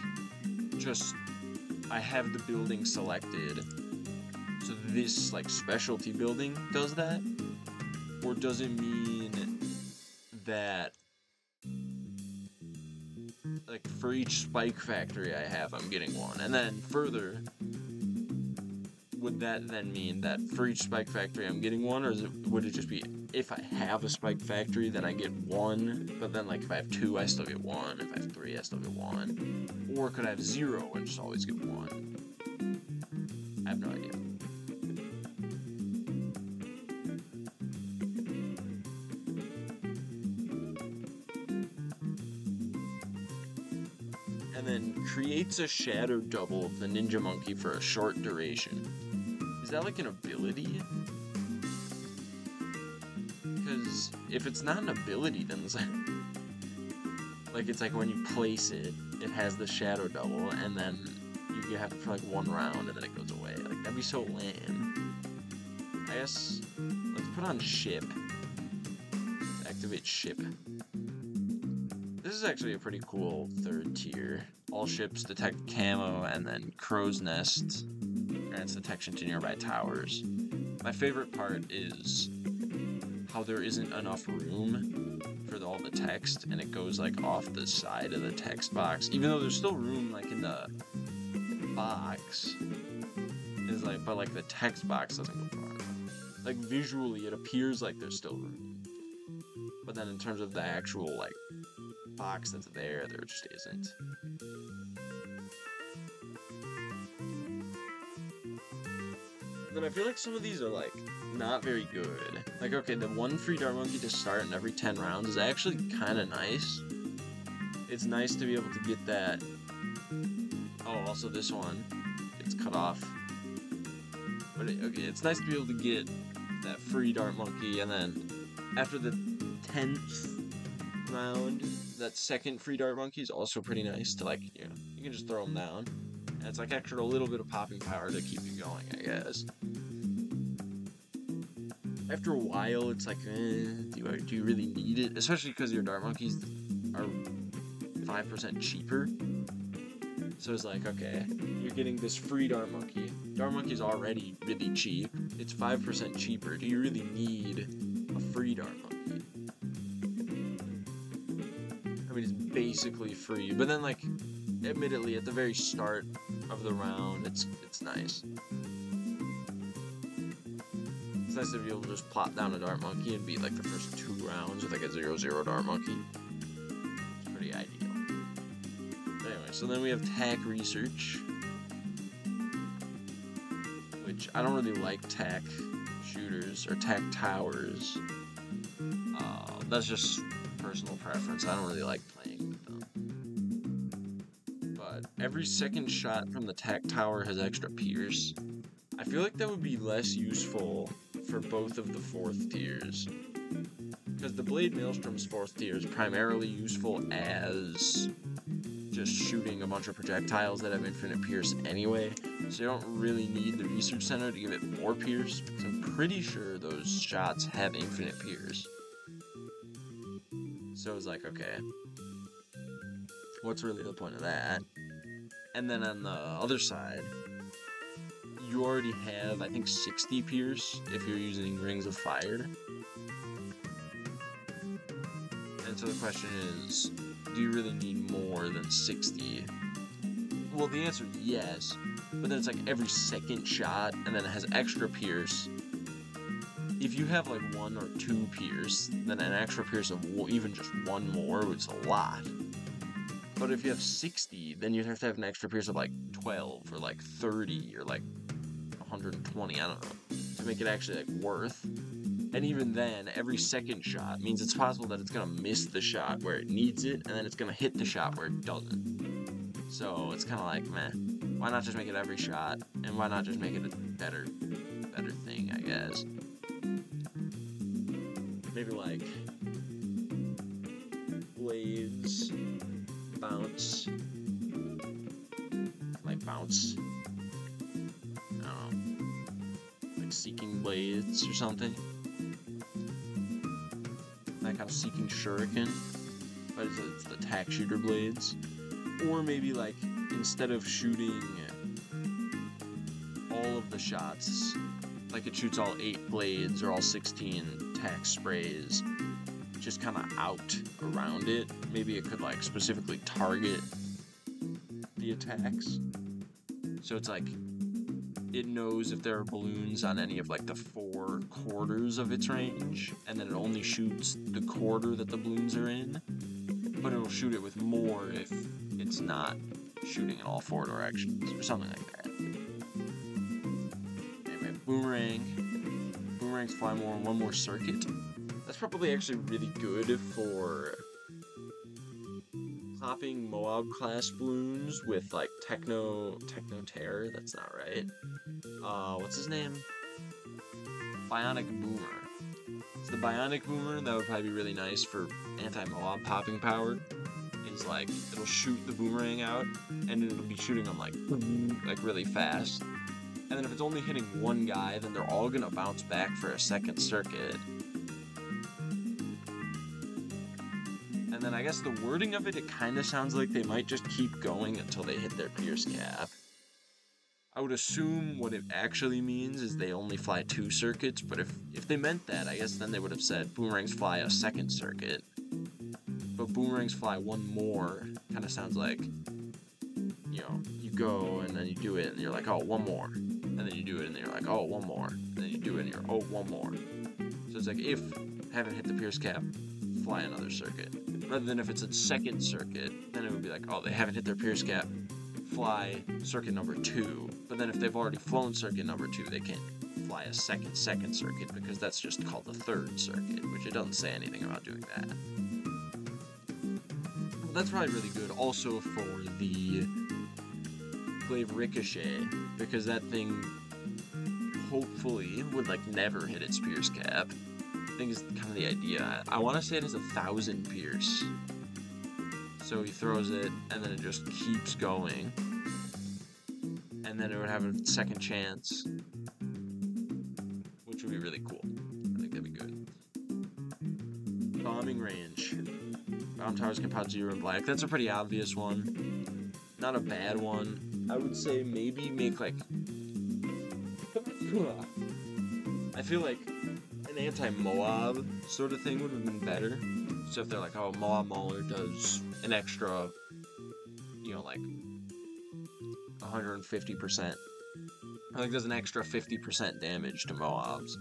Speaker 2: just, I have the building selected, so this, like, specialty building does that? Or does it mean that, like, for each spike factory I have, I'm getting 1? And then, further, would that then mean that for each spike factory I'm getting 1, or would it just be if I have a spike factory then I get 1, but then like if I have 2 I still get 1, if I have 3 I still get 1, or could I have 0 and just always get 1? I have no idea. And then creates a shadow double of the ninja monkey for a short duration. Is that like an ability? Because if it's not an ability, then it's like it's like when you place it, it has the shadow double, and then you have it for like 1 round, and then it goes away. Like, that'd be so lame. I guess, let's put on ship. Let's activate ship. This is actually a pretty cool 3rd tier. All ships detect camo, and then crow's nest grants detection to nearby towers. My favorite part is how there isn't enough room for all the text, and it goes like off the side of the text box, even though there's still room like in the box. Is like, but like the text box doesn't go far enough. Like visually, it appears like there's still room, but then in terms of the actual like box that's there just isn't. Then I feel like some of these are like not very good. Like, okay, the 1 free dart monkey to start in every 10 rounds is actually kind of nice. It's nice to be able to get that. Oh, also this one, it's cut off. But okay, it's nice to be able to get that free dart monkey, and then after the 10th round, that 2nd free dart monkey is also pretty nice to, like, you know, you can just throw them down. And it's like extra a little bit of popping power to keep you going, I guess. After a while, it's like, do you really need it? Especially because your dart monkeys are 5% cheaper. So it's like, okay, you're getting this free dart monkey. Dart monkey's already really cheap. It's 5% cheaper. Do you really need a free dart monkey? I mean, it's basically free, but then, like, admittedly, at the very start of the round, it's nice. It's nice to be able to just plop down a dart monkey and beat like the first 2 rounds with like a 0-0 dart monkey. It's pretty ideal. But anyway, so then we have TAC research. which I don't really like tack shooters or tack towers. That's just personal preference. I don't really like playing with them. But every second shot from the tack tower has extra pierce. I feel like that would be less useful for both of the 4th tiers. Because the Blade Maelstrom's 4th tier is primarily useful as just shooting a bunch of projectiles that have infinite pierce anyway, so you don't really need the Research Center to give it more pierce, because I'm pretty sure those shots have infinite pierce. So it's like, okay, what's really the point of that? And then on the other side, you already have, I think, 60 pierce if you're using Rings of Fire. And so the question is, do you really need more than 60? Well, the answer is yes, but then it's like every second shot, and then it has extra pierce. If you have like 1 or 2 pierce, then an extra pierce of even just 1 more is a lot. But if you have 60, then you'd have to have an extra pierce of like 12 or like 30 or like 120, I don't know, to make it actually like worth. And even then, every second shot means it's possible that it's gonna miss the shot where it needs it, and then it's gonna hit the shot where it doesn't. So it's kind of like, meh. Why not just make it every shot, and why not just make it a better thing, I guess. Maybe like blades, bounce, like bounce. I don't know, like seeking blades or something. Like how Seeking Shuriken, but it's the tack shooter blades. Or maybe like, instead of shooting all of the shots, like it shoots all 8 blades or all 16 tack sprays, just kind of out around it. Maybe it could like specifically target the attacks. So it's like, it knows if there are balloons on any of like the 4 quarters of its range, and then it only shoots the quarter that the balloons are in, but it'll shoot it with more if it's not shooting in all 4 directions, or something like that. Anyway, boomerangs fly more in 1 more circuit. That's probably actually really good for popping Moab class balloons with like Techno Terror, that's not right. What's his name? Bionic Boomer. It's the Bionic Boomer that would probably be really nice for anti-Moab popping power. Is like, it'll shoot the boomerang out, and it'll be shooting them like really fast. And then if it's only hitting 1 guy, then they're all gonna bounce back for a second circuit. And then I guess the wording of it, it kind of sounds like they might just keep going until they hit their pierce cap. I would assume what it actually means is they only fly 2 circuits, but if they meant that, I guess then they would have said boomerangs fly a second circuit. But boomerangs fly 1 more, kind of sounds like, you know, you go and then you do it and you're like, oh, 1 more. And then you do it and you're like, oh, 1 more. And then you do it and you're, oh, 1 more. So it's like, if haven't hit the pierce cap, fly another circuit. Rather than if it's a second circuit, then it would be like, oh, they haven't hit their pierce cap, fly circuit number 2. But then if they've already flown circuit number 2, they can't fly a second circuit, because that's just called the 3rd circuit, which it doesn't say anything about doing that. Well, that's probably really good also for the Glaive Ricochet, because that thing hopefully would like never hit its pierce cap. I think is kind of the idea. I want to say it has 1,000 pierce. So he throws it, and then it just keeps going. And then it would have a second chance, which would be really cool. I think that'd be good. Bombing range. Bomb towers can pop 0 and black. That's a pretty obvious one. Not a bad one. I would say maybe make like... I feel like an anti-Moab sort of thing would have been better. So if they're like, oh, Moab Mauler does an extra, you know, like 150%. I think does an extra 50% damage to Moabs.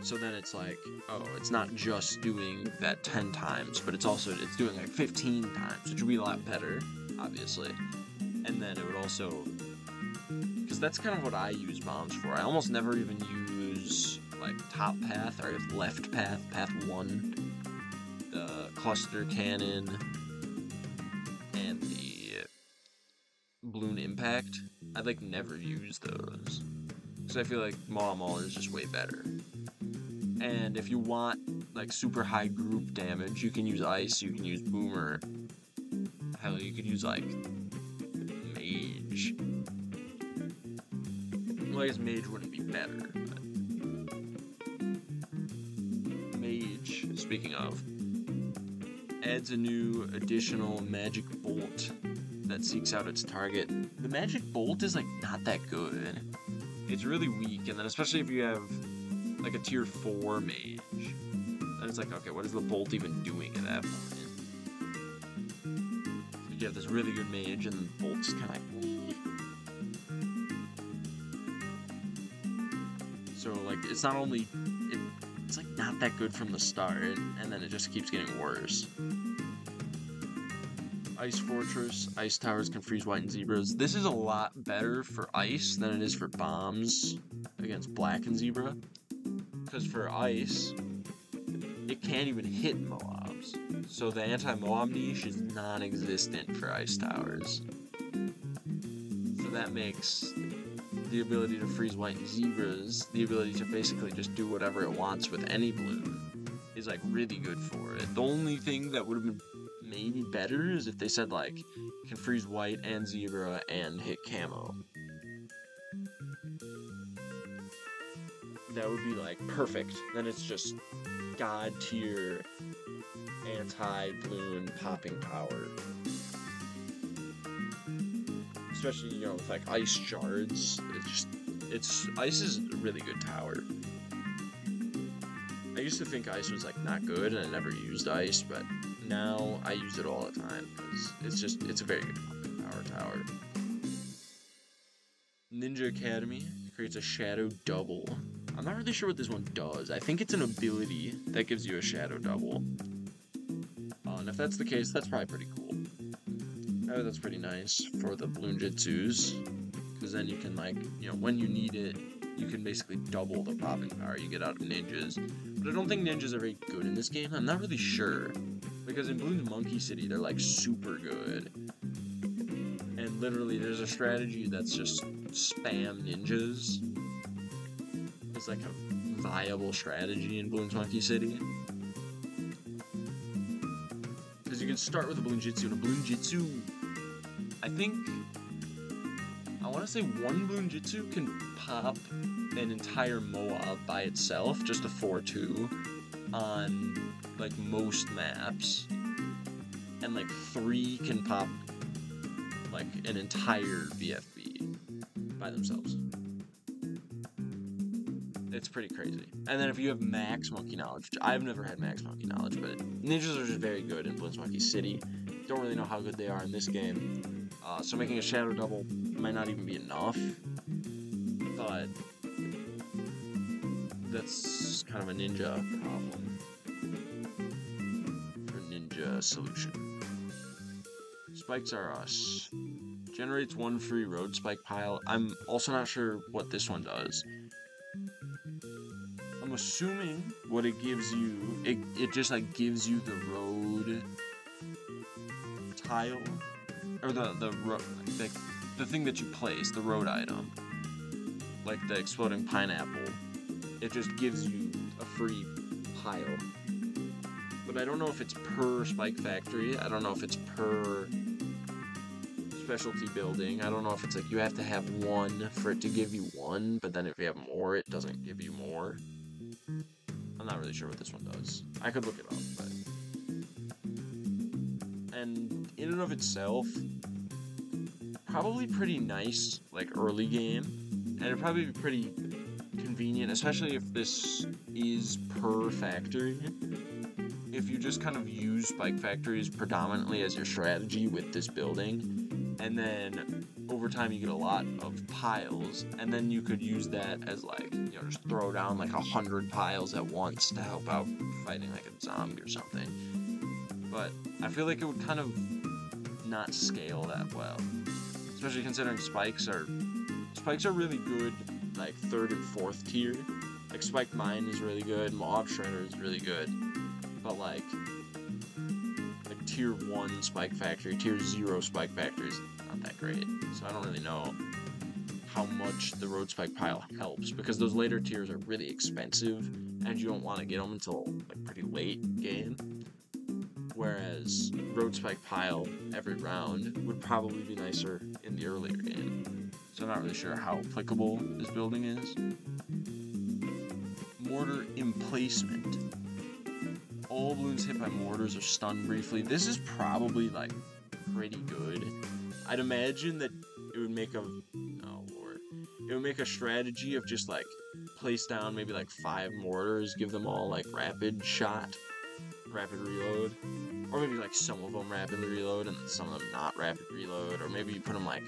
Speaker 2: So then it's like, oh, it's not just doing that 10 times, but it's doing like 15 times, which would be a lot better, obviously.
Speaker 1: And then it would also, because that's kind of what I use bombs for. I almost never even use like top path or left path, path 1, the cluster cannon, and the balloon impact. I'd like never use those because I feel like Maul is just way better. And if you want like super high group damage, you can use ice, you can use boomer. Hell, you could use like mage. Well, I guess mage wouldn't be better, but mage, speaking of, adds a new additional magic bolt that seeks out its target. The magic bolt is like not that good. It's really weak, and then especially if you have like a tier 4 mage, then it's like, okay, what is the bolt even doing at that point? So you have this really good mage, and the bolt's kind of like, so like it's not only it's like not that good from the start, and then it just keeps getting worse. Ice Fortress, ice towers can freeze white and zebras. This is a lot better for ice than it is for bombs against black and zebra. Because for ice, it can't even hit Moabs. So the anti-Moab niche is non-existent for ice towers. So that makes the ability to freeze white and zebras, the ability to basically just do whatever it wants with any balloon, is like really good for it. The only thing that would have been maybe better is if they said like, can freeze white and zebra and hit camo. That would be like perfect. Then it's just god tier anti-balloon popping power. Especially, you know, with like ice shards. Ice is a really good tower. I used to think ice was like not good and I never used ice, but now I use it all the time because it's a very good popping power tower. Ninja Academy creates a shadow double. I'm not really sure what this one does. I think it's an ability that gives you a shadow double. And if that's the case, that's probably pretty cool. That's pretty nice for the Bloon Jitsus, because then you can, like, you know, when you need it, you can basically double the popping power you get out of ninjas. But I don't think ninjas are very good in this game. I'm not really sure, because in Bloons Monkey City, they're, like, super good. And literally, there's a strategy that's just spam ninjas. It's like a viable strategy in Bloons Monkey City. Because you can start with a Bloon Jitsu, and a Bloon Jitsu, I want to say one Bloon Jitsu can pop an entire Moab by itself, just a 4-2, on, like, most maps. And, like, 3 can pop, like, an entire VFB by themselves. It's pretty crazy. And then if you have max monkey knowledge, which I've never had max monkey knowledge, but ninjas are just very good in Bloons Monkey City. Don't really know how good they are in this game. So making a shadow double might not even be enough. But that's kind of a ninja problem. For ninja solution. Spikes are us. Generates 1 free road spike pile. I'm also not sure what this one does. I'm assuming what it gives you, it just like gives you the road tile, or the thing that you place, the road item, like the exploding pineapple. It just gives you a free pile. But I don't know if it's per spike factory. I don't know if it's per specialty building. I don't know if it's like you have to have 1 for it to give you 1, but then if you have more, it doesn't give you more. I'm not really sure what this one does. I could look it up, but... And in and of itself, probably pretty nice, like, early game. And it'd probably be pretty convenient, especially if this is per factory. If you just kind of use spike factories predominantly as your strategy with this building, and then over time you get a lot of piles, and then you could use that as, like, you know, just throw down like 100 piles at once to help out fighting like a zombie or something. But I feel like it would kind of not scale that well.
Speaker 2: especially considering spikes are really good, like 3rd and 4th tier. Like Spiked Mine is really good, Mob Shredder is really good, but like tier 1 Spike Factory, tier 0 Spike Factory is not that great. So I don't really know how much the Road Spike pile helps, because those later tiers are really expensive, and you don't want to get them until like pretty late game. Whereas Road Spike pile every round would probably be nicer in the earlier game. So I'm not really sure how applicable this building is. Mortar emplacement. All balloons hit by mortars are stunned briefly. This is probably like pretty good. I'd imagine that it would make a it would make a strategy of just like place down maybe like 5 mortars, give them all like rapid reload, or maybe like some of them rapidly reload and some of them not rapid reload, or maybe you put them like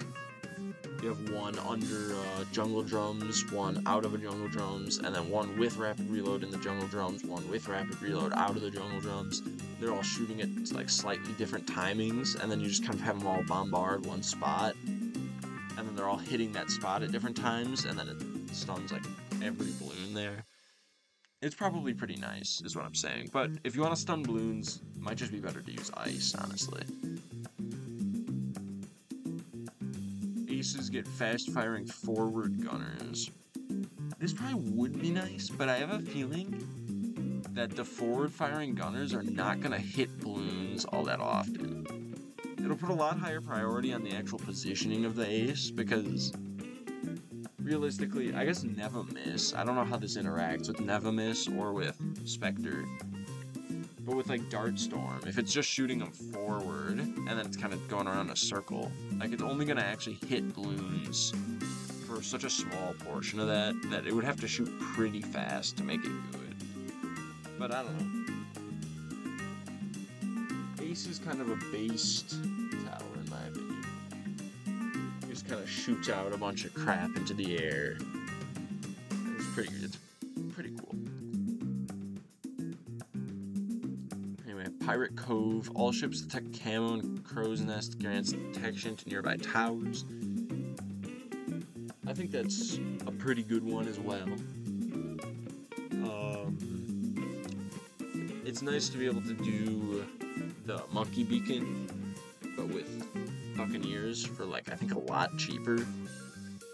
Speaker 2: you have one under jungle drums, one out of a jungle drums, and then one with rapid reload in the jungle drums, one with rapid reload out of the jungle drums. They're all shooting at like slightly different timings, and then you just kind of have them all bombard one spot, and then they're all hitting that spot at different times, and then it stuns like every balloon there. It's probably pretty nice, is what I'm saying. But if you want to stun balloons, it might just be better to use ice, honestly. Aces get fast-firing forward gunners. This probably would be nice, but I have a feeling that the forward-firing gunners are not going to hit balloons all that often. It'll put a lot higher priority on the actual positioning of the ace, because realistically, I guess Never Miss, I don't know how this interacts with Never Miss or with Spectre, but with like Dart Storm, if it's just shooting them forward and then it's kind of going around a circle, like it's only going to actually hit balloons for such a small portion of that it would have to shoot pretty fast to make it good. But I don't know. Ace is kind of a based tower in my opinion. He just kind of shoots out a bunch of crap into the air. It's pretty cool. Anyway, Pirate Cove. All ships detect camo and crow's nest grants detection to nearby towers. I think that's a pretty good one as well. It's nice to be able to do the Monkey Beacon, but with Buccaneers for like, I think a lot cheaper.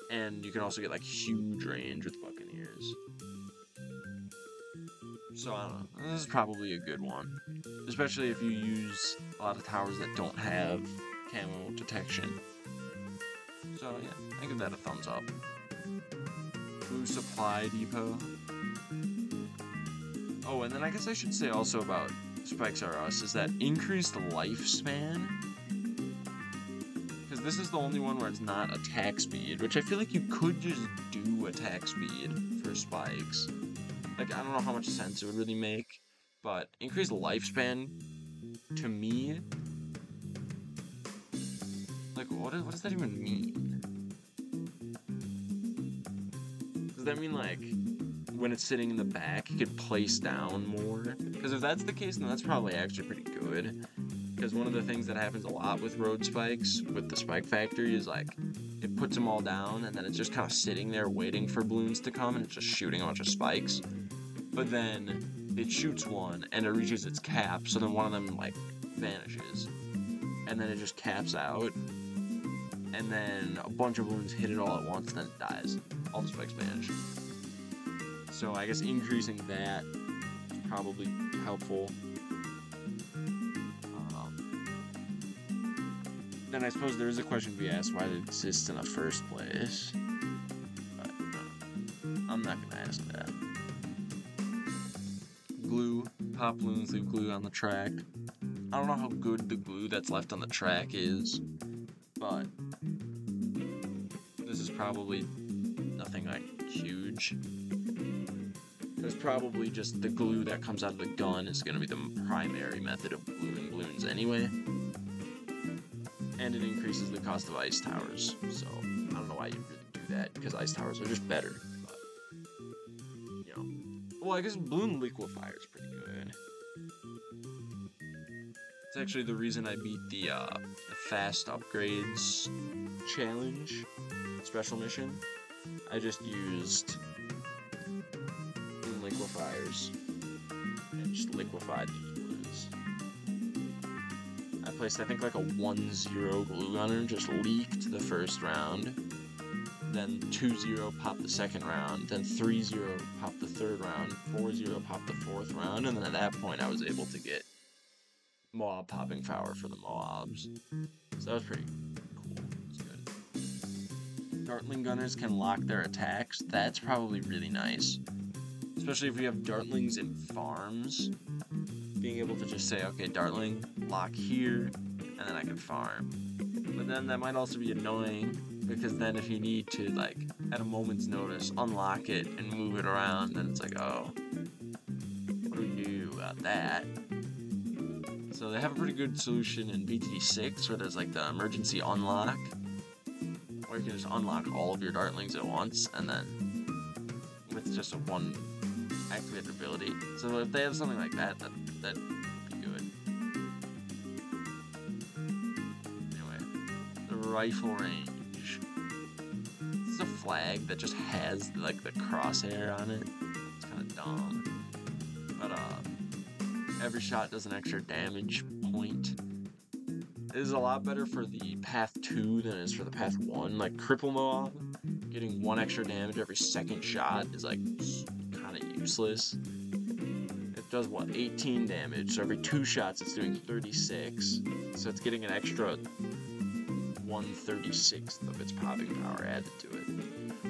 Speaker 2: And you can also get like huge range with Buccaneers. So I don't know, this is probably a good one. Especially if you use a lot of towers that don't have camo detection. So yeah, I give that a thumbs up. Blue Supply Depot. Oh, and then I guess I should say also about Spikes R Us is that increased lifespan. Because this is the only one where it's not attack speed, which I feel like you could just do attack speed for Spikes. Like, I don't know how much sense it would really make, but increased lifespan, to me, like, what does that even mean? Does that mean, like, when it's sitting in the back, you could place down more? Because if that's the case, then that's probably actually pretty good. Because one of the things that happens a lot with road spikes, with the Spike Factory, is like, it puts them all down, and then it's just kind of sitting there waiting for balloons to come, and it's just shooting a bunch of spikes. But then, it shoots one, and it reaches its cap, so then one of them, like, vanishes. And then it just caps out, and then a bunch of balloons hit it all at once, and then it dies. All the spikes vanish. So I guess increasing that is probably helpful. Then I suppose there is a question to be asked why it exists in the first place. But I'm not going to ask that. Glue. Pop balloons, leave glue on the track. I don't know how good the glue that's left on the track is, but this is probably nothing like huge. There's probably just the glue that comes out of the gun is going to be the primary method of gluing balloons anyway. And it increases the cost of ice towers, so I don't know why you'd really do that, because ice towers are just better, but, you know. Well, I guess balloon liquefier is pretty good. It's actually the reason I beat the fast upgrades
Speaker 1: challenge, special mission, I just used liquefiers and just liquefied these balloons. I placed, I think, like a 1-0 glue gunner, just leaked the first round, then 2-0 popped the second round, then 3-0 popped the third round, 4-0 popped the fourth round, and then at that point I was able to get Moab popping power for the Moabs. So that was pretty cool. It's good. Dartling gunners can lock their attacks. That's probably really nice. Especially if you have Dartlings in farms. Being able to just say, okay, Dartling, lock here, and then I can farm. But then that might also be annoying, because then if you need to, like, at a moment's notice, unlock it and move it around, then it's like, oh, what do we do about that? So they have a pretty good solution in BTD 6, where there's like the emergency unlock, where you can just unlock all of your Dartlings at once, and then with just a one activated ability. So if they have something like that, that'd be good. Anyway, the rifle range. It's a flag that just has like the crosshair on it. It's kind of dumb, but every shot does an extra damage point. It is a lot better for the Path 2 than it is for the Path 1. Like, Cripple Moab, getting 1 extra damage every second shot is, like, kind of useless. It does, what, 18 damage, so every 2 shots it's doing 36. So it's getting an extra 1/36th of its popping power added to it.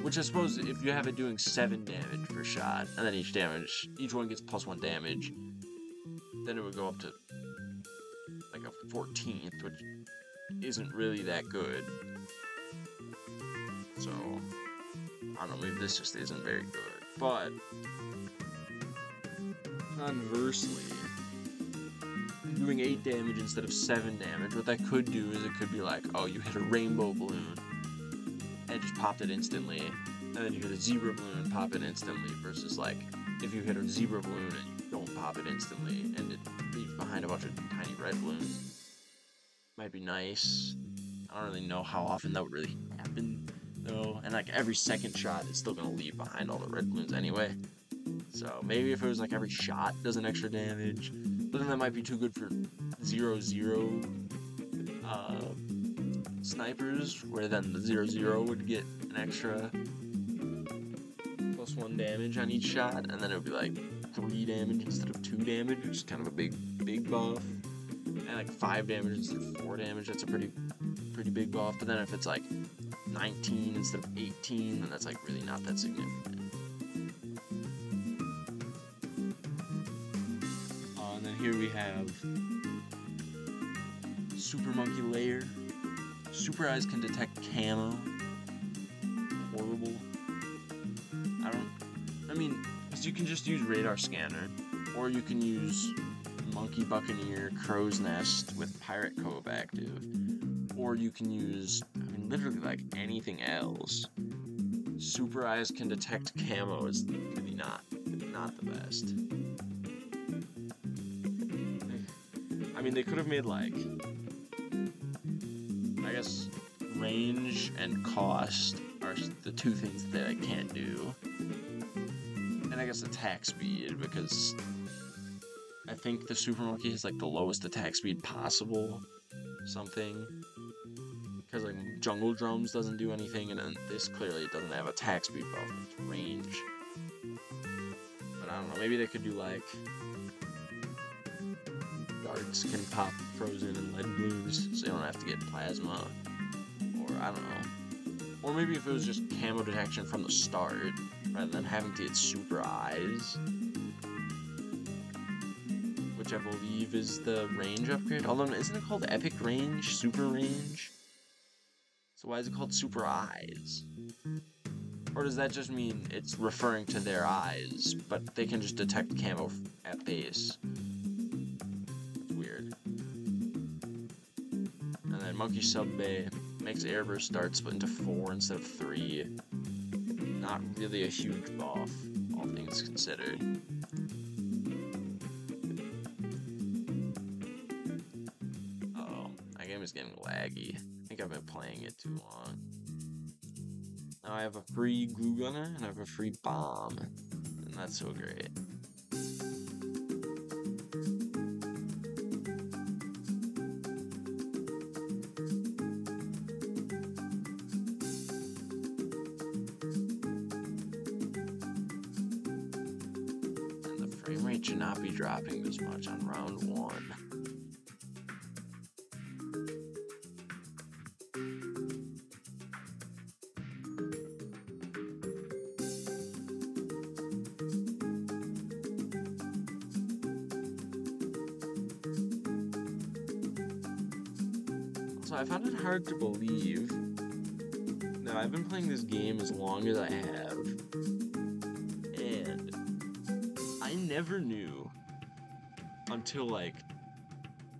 Speaker 1: Which I suppose, if you have it doing 7 damage per shot, and then each one gets +1 damage, then it would go up to like a 14th, which isn't really that good. So, I don't know, maybe this just isn't very good. But, conversely, doing 8 damage instead of 7 damage, what that could do is it could be like, oh, you hit a rainbow balloon, and it just popped it instantly, and then you hit a zebra balloon, pop it instantly, versus like, if you hit a zebra balloon and you don't pop it instantly, and it leaves behind a bunch of tiny red balloons. Might be nice. I don't really know how often that would really happen, though. And like every second shot is still gonna leave behind all the red balloons anyway. So maybe if it was like every shot does an extra damage, but then that might be too good for 0-0 snipers, where then the 0-0 would get an extra +1 damage on each shot, and then it would be like 3 damage instead of 2 damage, which is kind of a big buff. And like 5 damage instead of 4 damage, that's a pretty big buff. But then if it's like 19 instead of 18, then that's like really not that significant. And then here we have Super Monkey Lair. Super Eyes can detect camo. Horrible. I mean, you can just use Radar Scanner, or you can use Monkey Buccaneer, Crow's Nest with Pirate Cove active, or you can use, I mean, literally like anything else. Super Eyes can detect camo is really not the best. I mean, they could have made like, I guess, range and cost are the 2 things that they like, can't do. And I guess attack speed, because I think the Super Monkey has like the lowest attack speed possible, something. Because like Jungle Drums doesn't do anything, and then this clearly doesn't have attack speed buff, it's range. But I don't know, maybe they could do like darts can pop frozen and lead balloons, so you don't have to get plasma, or I don't know. Or maybe if it was just camo detection from the start, rather than having to get Super Eyes, which I believe is the range upgrade. Although, isn't it called Epic Range? Super Range? So why is it called Super Eyes? Or does that just mean it's referring to their eyes, but they can just detect camo at base? That's weird. And then Monkey Sub Bay makes Airburst darts split into 4 instead of 3. Not really a huge buff, all things considered. Uh-oh, that game is getting laggy. I think
Speaker 2: think I've been playing it too long. Now I have a free glue gunner and I have a free bomb. And that's so great. And the frame rate should not be dropping this much on round 1. So I found it hard to believe. Now, I've been playing this game as long as I have, and I never knew until, like,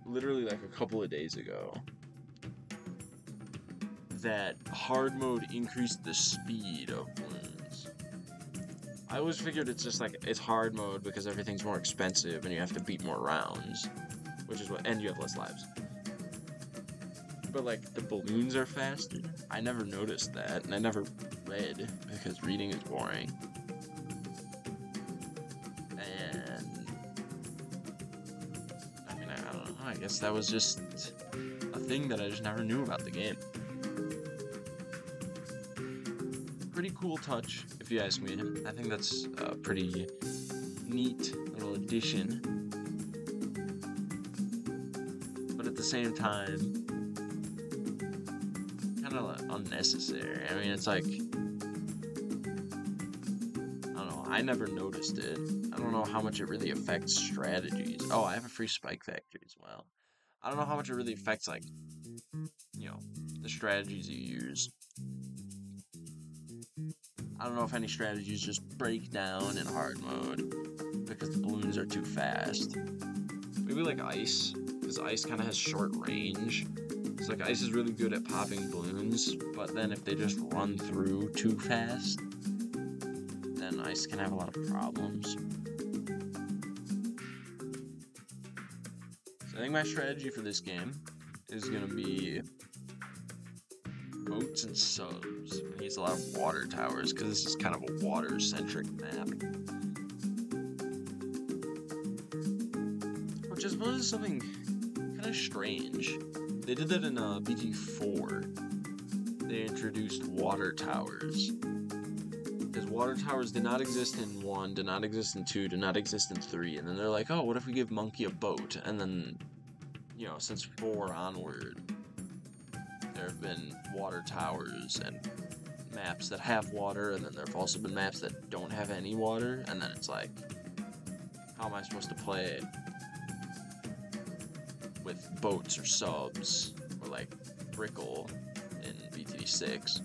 Speaker 2: literally, like, a couple of days ago that hard mode increased the speed of Bloons. I always figured it's just, like, it's hard mode because everything's more expensive and you have to beat more rounds, which is what, and you have less lives. But, like, the balloons are faster. I never noticed that, and I never read, because reading is boring. And, I mean, I don't know, I guess that was just a thing that I just never knew about the game. Pretty cool touch, if you ask me. I think that's a pretty neat little addition. But at the same time, kind of unnecessary. I mean, it's like, I don't know, I never noticed it. I don't know how much it really affects strategies. Oh, I have a free spike factory as well. I don't know how much it really affects, like, you know, the strategies you use. I don't know if any strategies just break down in hard mode because the balloons are too fast. Maybe like ice, because ice kind of has short range. It's like ice is really good at popping balloons, but then if they just run through too fast, then ice can have a lot of problems. So I think my strategy for this game is going to be boats and subs. It needs a lot of water towers, because this is kind of a water-centric map. Which I suppose is something kind of strange. They did that in BT4. They introduced water towers. Because water towers did not exist in 1, did not exist in 2, did not exist in 3. And then they're like, oh, what if we give Monkey a boat? And then, you know, since 4 onward, there have been water towers and maps that have water. And then there have also been maps that don't have any water. And then it's like, how am I supposed to play with boats or subs, or like Brickle in BTD6,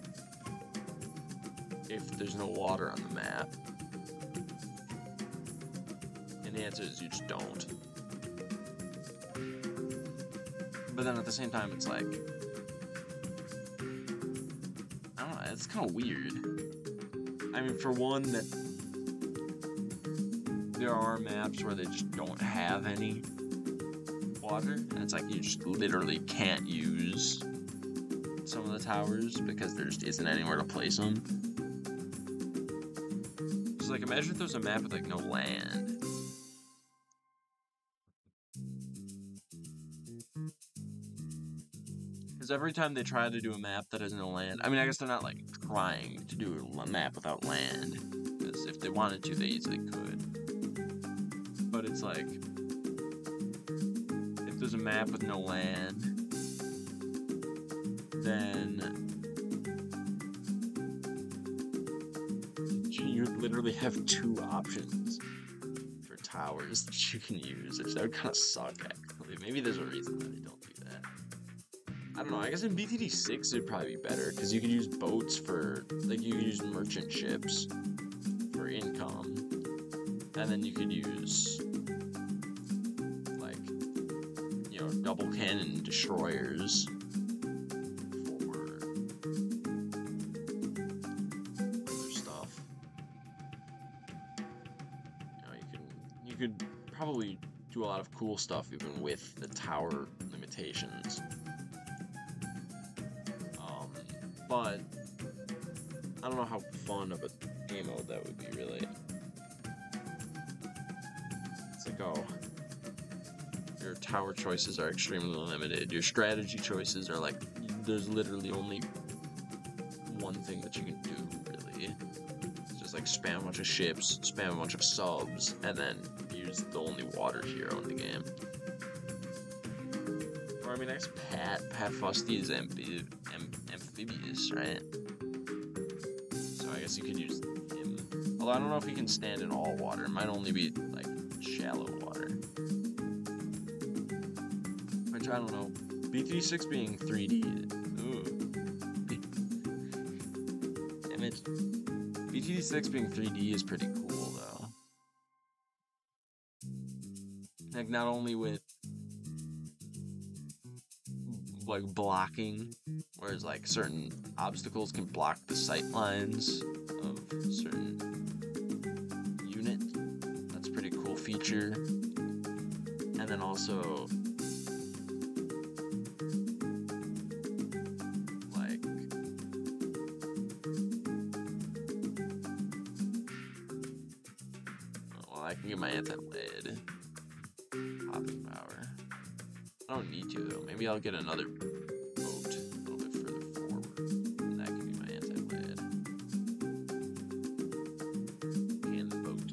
Speaker 2: if there's no water on the map? And the answer is you just don't. But then at the same time, it's like, I don't know, it's kind of weird. I mean, for one, that there are maps where they just don't have any water, and it's like you just literally can't use some of the towers because there just isn't anywhere to place them. Just like, imagine if there's a map with like no land. Because every time they try to do a map that has no land, I mean, I guess they're not like trying to do a map without land, because if they wanted to, they easily could. But it's like, there's a map with no land, then you literally have 2 options for towers that you can use, which that would kind of suck, actually. Maybe there's a reason why they don't do that. I don't know, I guess in BTD6 it'd probably be better, because you could use boats for, like, you could use merchant ships for income, and then you could use double cannon destroyers for other stuff. You could probably do a lot of cool stuff even with the tower limitations. But I don't know how fun of a game mode that would be, really. It's like, oh, your tower choices are extremely limited. Your strategy choices are like, there's literally only one thing that you can do, really. It's just like spam a bunch of ships, spam a bunch of subs, and then use the only water hero in the game. Or, I mean, I guess Pat Fusty is amphibious, right? So I guess you could use him. Although I don't know if he can stand in all water. It might only be, like, shallow water. Which, I don't know. BT6 being 3D. Ooh. Damn it. BT6 being 3D is pretty cool, though. Like, not only with like blocking, whereas like certain obstacles can block the sight lines of certain unit. That's a pretty cool feature. And then also like well, I can get my anti-blade hopping power. I don't need to though. Maybe I'll get another boat a little bit further forward. And that could be my anti-blade. Cannon boat.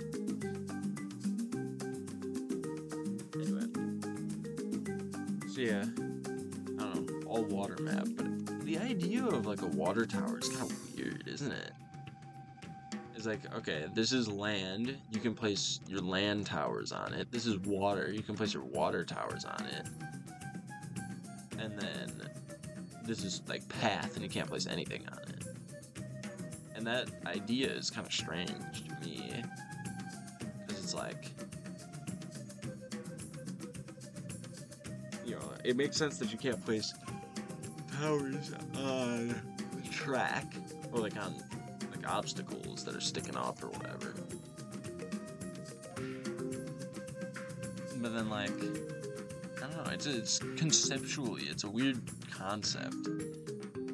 Speaker 2: Anyway. So yeah. I don't know. All water map. But the idea of like a water tower is kind of weird, isn't it? It's like, okay, this is land. You can place your land towers on it. This is water. You can place your water towers on it. And then this is like path, and you can't place anything on it. And that idea is kind of strange to me, because it's like, you know, it makes sense that you can't place towers on the track or like on like obstacles that are sticking off or whatever. But then like, I don't know, it's conceptually, it's a weird concept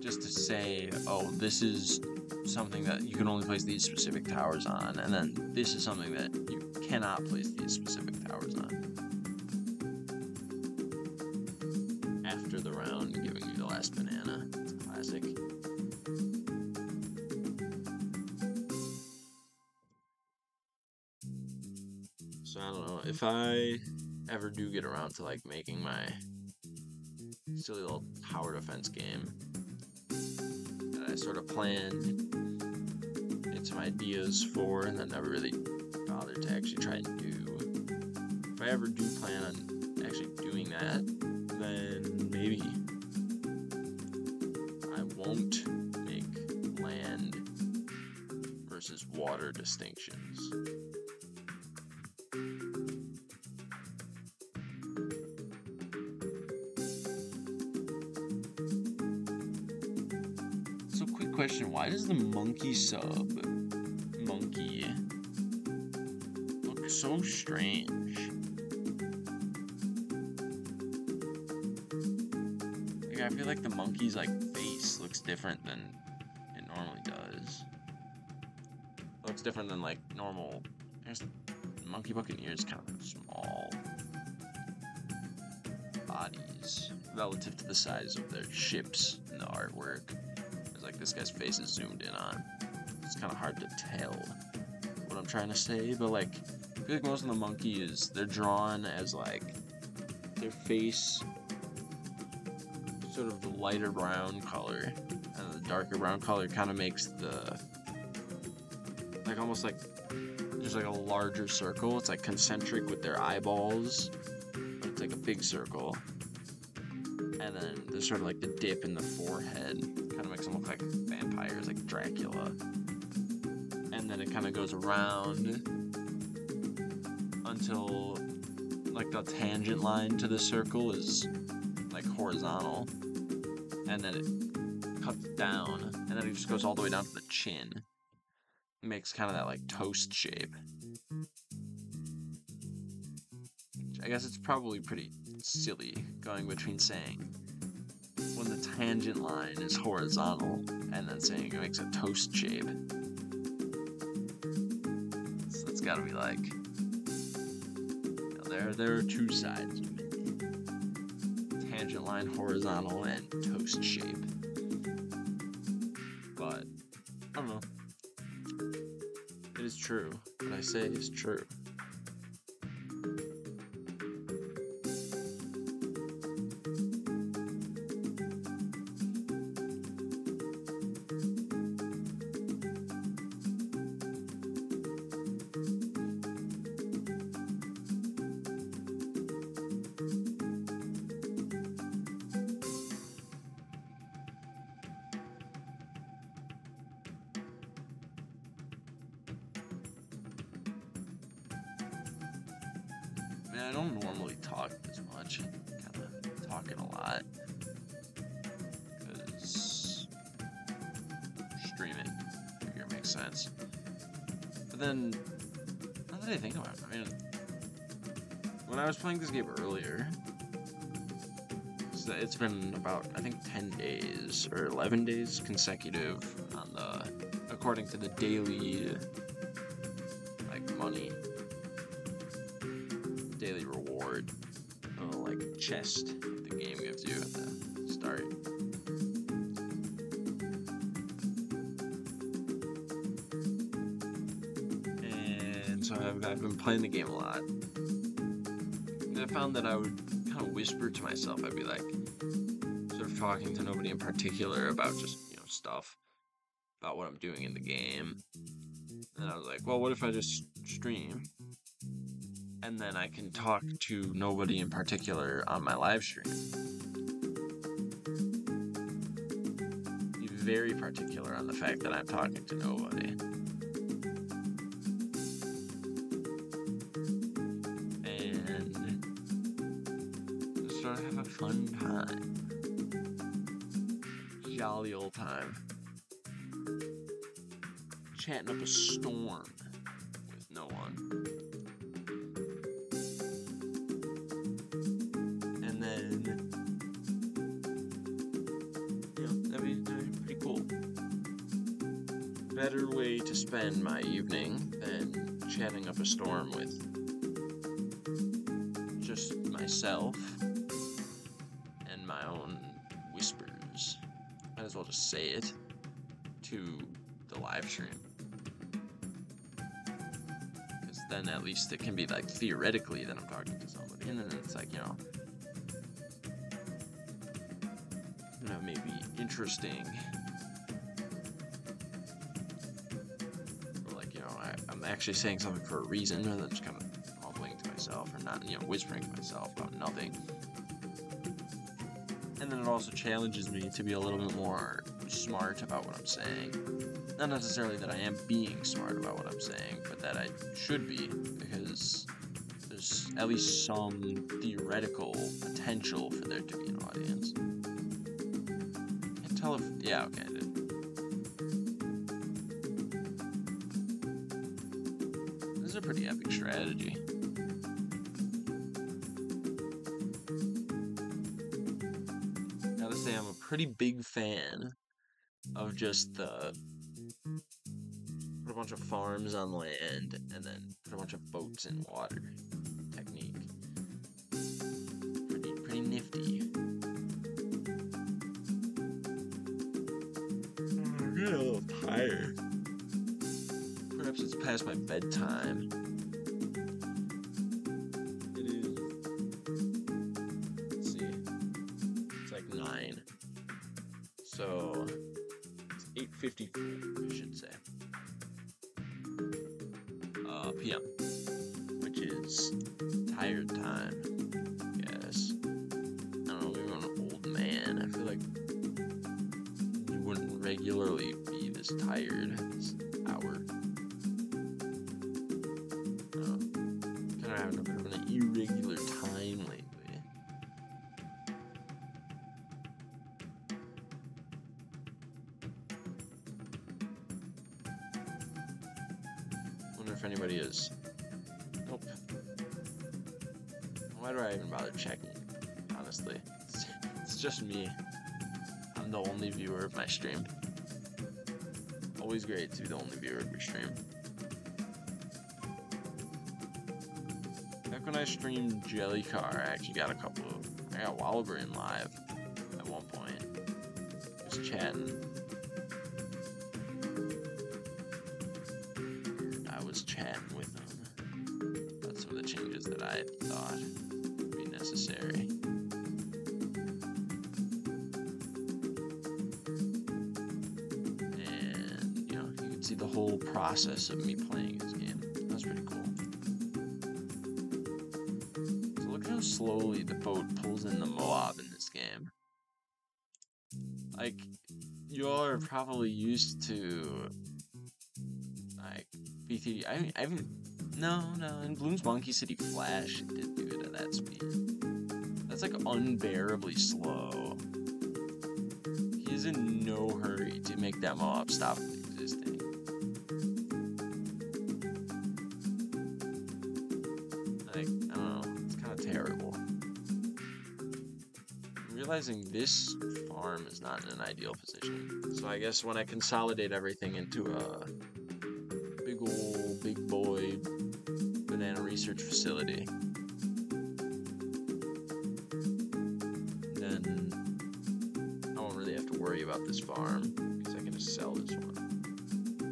Speaker 2: just to say, oh, this is something that you can only place these specific towers on, and then this is something that you cannot place these specific towers on. After the round, giving you the last banana. It's classic. So I don't know, if I ever do get around to like making my silly little tower defense game that I sort of planned, get some ideas for, and then never really bothered to actually try and do. If I ever do plan on actually doing that, then maybe I won't make land versus water distinctions. Question, why does the monkey sub monkey look so strange? Like, I feel like the monkey's like face looks different than it normally does. It looks different than like normal. There's the monkey buccaneers, kind of small bodies relative to the size of their ships in the artwork. Like this guy's face is zoomed in on. It's kind of hard to tell what I'm trying to say, but like I feel like most of the monkeys, they're drawn as like their face sort of the lighter brown color, and the darker brown color kind of makes the like almost like there's like a larger circle. It's like concentric with their eyeballs, but it's like a big circle. And then there's sort of like the dip in the forehead. Kind of makes them look like vampires, like Dracula. And then it kind of goes around until like the tangent line to the circle is like horizontal. And then it cuts down. And then it just goes all the way down to the chin. It makes kind of that like toast shape. I guess it's probably pretty silly going between saying when the tangent line is horizontal and then saying it makes a toast shape. So it's gotta be like, you know, there are two sides of it. Tangent line, horizontal, and toast shape. But, I don't know. It is true. What I say is true. I don't normally talk this much. Kind of talking a lot. Because streaming, I figure it makes sense. But then, now that I think about it, I mean, when I was playing this game earlier, it's been about, I think, 10 days or 11 days consecutive on the, according to the daily, like, money. Daily reward, like chest the game gives you at the start. And so I've been playing the game a lot. And I found that I would kind of whisper to myself. I'd be like, sort of talking to nobody in particular about just, you know, stuff about what I'm doing in the game. And I was like, well, what if I just stream? And then I can talk to nobody in particular on my live stream. Be very particular on the fact that I'm talking to nobody. And just sort of have a fun time. Jolly old time. Chatting up a storm with no one. Better way to spend my evening than chatting up a storm with just myself and my own whispers. Might as well just say it to the live stream. Because then at least it can be like theoretically that I'm talking to somebody, and then it's like, you know, maybe interesting. I'm actually saying something for a reason rather than just kind of mumbling to myself or not, you know, whispering to myself about nothing. And then it also challenges me to be a little bit more smart about what I'm saying. Not necessarily that I am being smart about what I'm saying, but that I should be, because theres at least some theoretical potential for there to be an audience. Can't tell if, yeah, okay, I did. This is a pretty epic strategy. Gotta say, I'm a pretty big fan of just the put a bunch of farms on land and then put a bunch of boats in water technique. Pretty nifty. I'm getting a little tired. Perhaps it's past my bedtime. It is. Let's see. It's like 9. So it's 8:54, I should say. PM, which is tired time. Yes. I don't know, maybe I'm an old man. I feel like you wouldn't regularly be this tired at this hour. Kind of having a bit of an irregular time lately. Wonder if anybody is. Nope. Why do I even bother checking? Honestly, it's just me. I'm the only viewer of my stream. Always great to be the only viewer of your stream. Back when I streamed Jellycar, I actually got I got Wallerbrin live at one point. Just chatting. And I was chatting with him about some of the changes that I thought would be necessary. And, you know, you could see the whole process of me playing this game. That was pretty cool. So look how slowly the boat pulls in the Moab in this game. Like, you all are probably used to, like, BTD. No, in Bloons Monkey City Flash, it did do it at that speed. That's, like, unbearably slow. He is in no hurry to make that Moab stop existing. Like, I don't know, it's kind of terrible. I'm realizing this farm is not in an ideal position. So I guess when I consolidate everything into a big boy banana research facility, then I won't really have to worry about this farm because I can just sell this one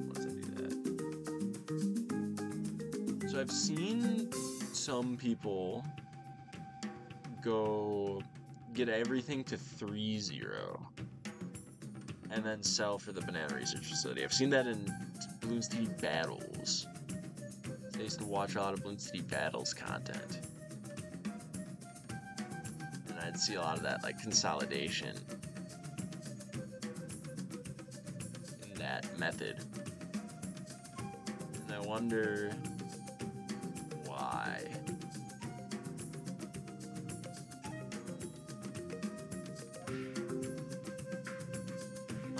Speaker 2: once I do that. So I've seen some people go get everything to 3-0 and then sell for the banana research facility. I've seen that in Bloons TV Battles. I used to watch a lot of Bloons TV Battles content, and I'd see a lot of that, like, consolidation in that method, and I wonder why.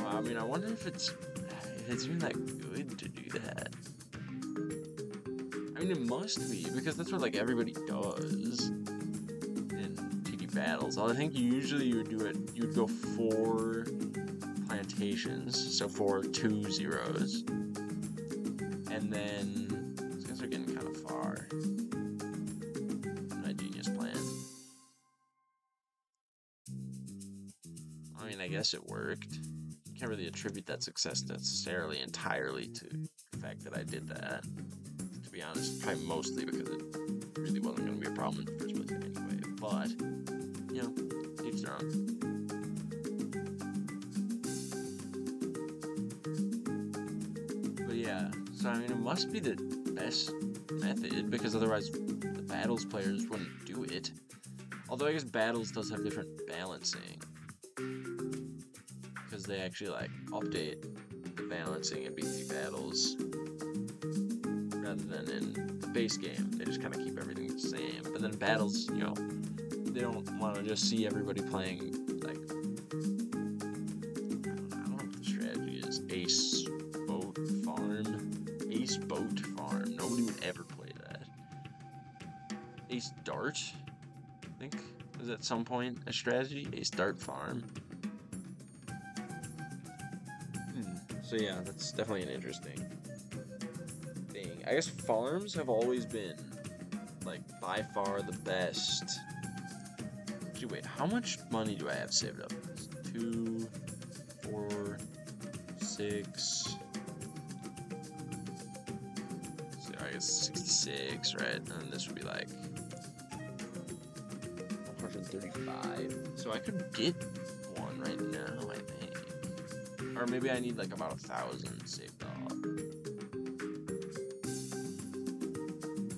Speaker 2: I mean, I wonder if it's even that good to do that. I mean, it must be, because that's what, like, everybody does in TD Battles. I think usually you would go 4 plantations, so 4 2-0s. And then, these guys are getting kind of far. My genius plan. I mean, I guess it worked. Can't really attribute that success necessarily entirely to the fact that I did that. To be honest, probably mostly because it really wasn't going to be a problem in the first place anyway. But, you know, each their own. But yeah, so I mean, it must be the best method because otherwise the Battles players wouldn't do it. Although I guess Battles does have different balancing. Because they actually, like, update the balancing in BT Battles rather than in the base game. They just kind of keep everything the same. But then Battles, you know, they don't want to just see everybody playing, like, I don't know what the strategy is. Ace Boat Farm. Nobody would ever play that. Ace Dart, I think, was at some point a strategy. Ace Dart Farm. So yeah, that's definitely an interesting thing. I guess farms have always been, like, by far the best. Actually, wait, how much money do I have saved up? 2, 4, 6. So I guess 66, right? And then this would be like 135. So I could get one right now, I think. Or maybe I need, like, about 1,000 saved up.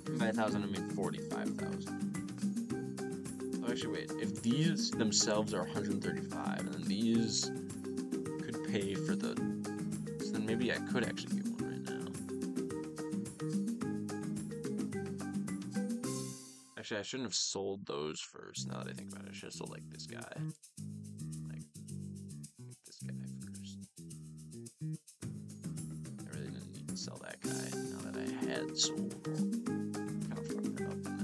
Speaker 2: And by 1,000, I mean 45,000. Oh, actually, wait. If these themselves are 135, and then these could pay for the... So then maybe I could actually get one right now. Actually, I shouldn't have sold those first, now that I think about it. I should have sold, like, this guy. Like this guy first. I really didn't need to sell that guy now that I had sold all. Kind of fucked that up, didn't I?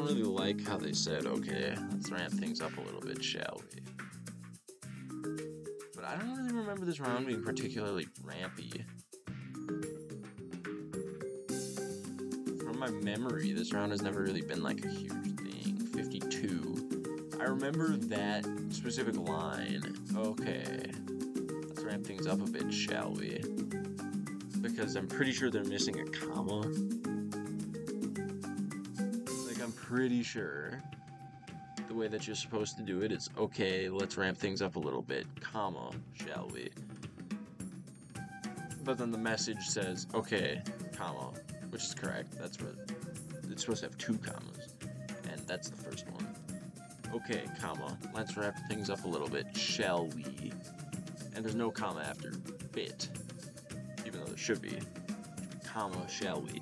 Speaker 2: don't really like how they said, okay, let's ramp things up a little bit, shall we? But I don't really remember this round being particularly rampy. From my memory, this round has never really been like a huge thing. 52. I remember that specific line. Okay, let's ramp things up a bit, shall we? Because I'm pretty sure they're missing a comma. Like, I'm pretty sure the way that you're supposed to do it is, okay, let's ramp things up a little bit, comma, shall we? But then the message says, okay, comma, which is correct. That's what it's supposed to have, 2 commas, and that's the first one. Okay, comma, let's wrap things up a little bit, shall we? And there's no comma after bit, even though there should be, comma, shall we?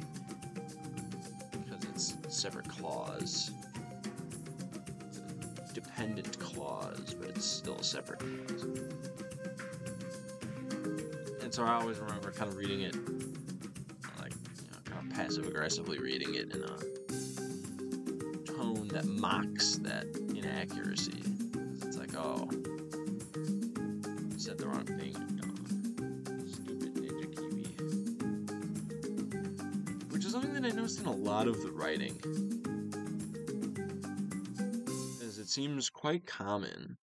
Speaker 2: Because it's a separate clause. It's a dependent clause, but it's still a separate clause. And so I always remember kind of reading it, like, kind of passive-aggressively reading it in a tone that mocks that inaccuracy. It's like, oh, you said the wrong thing, stupid Ninja Kiwi. Which is something that I noticed in a lot of the writing, as it seems quite common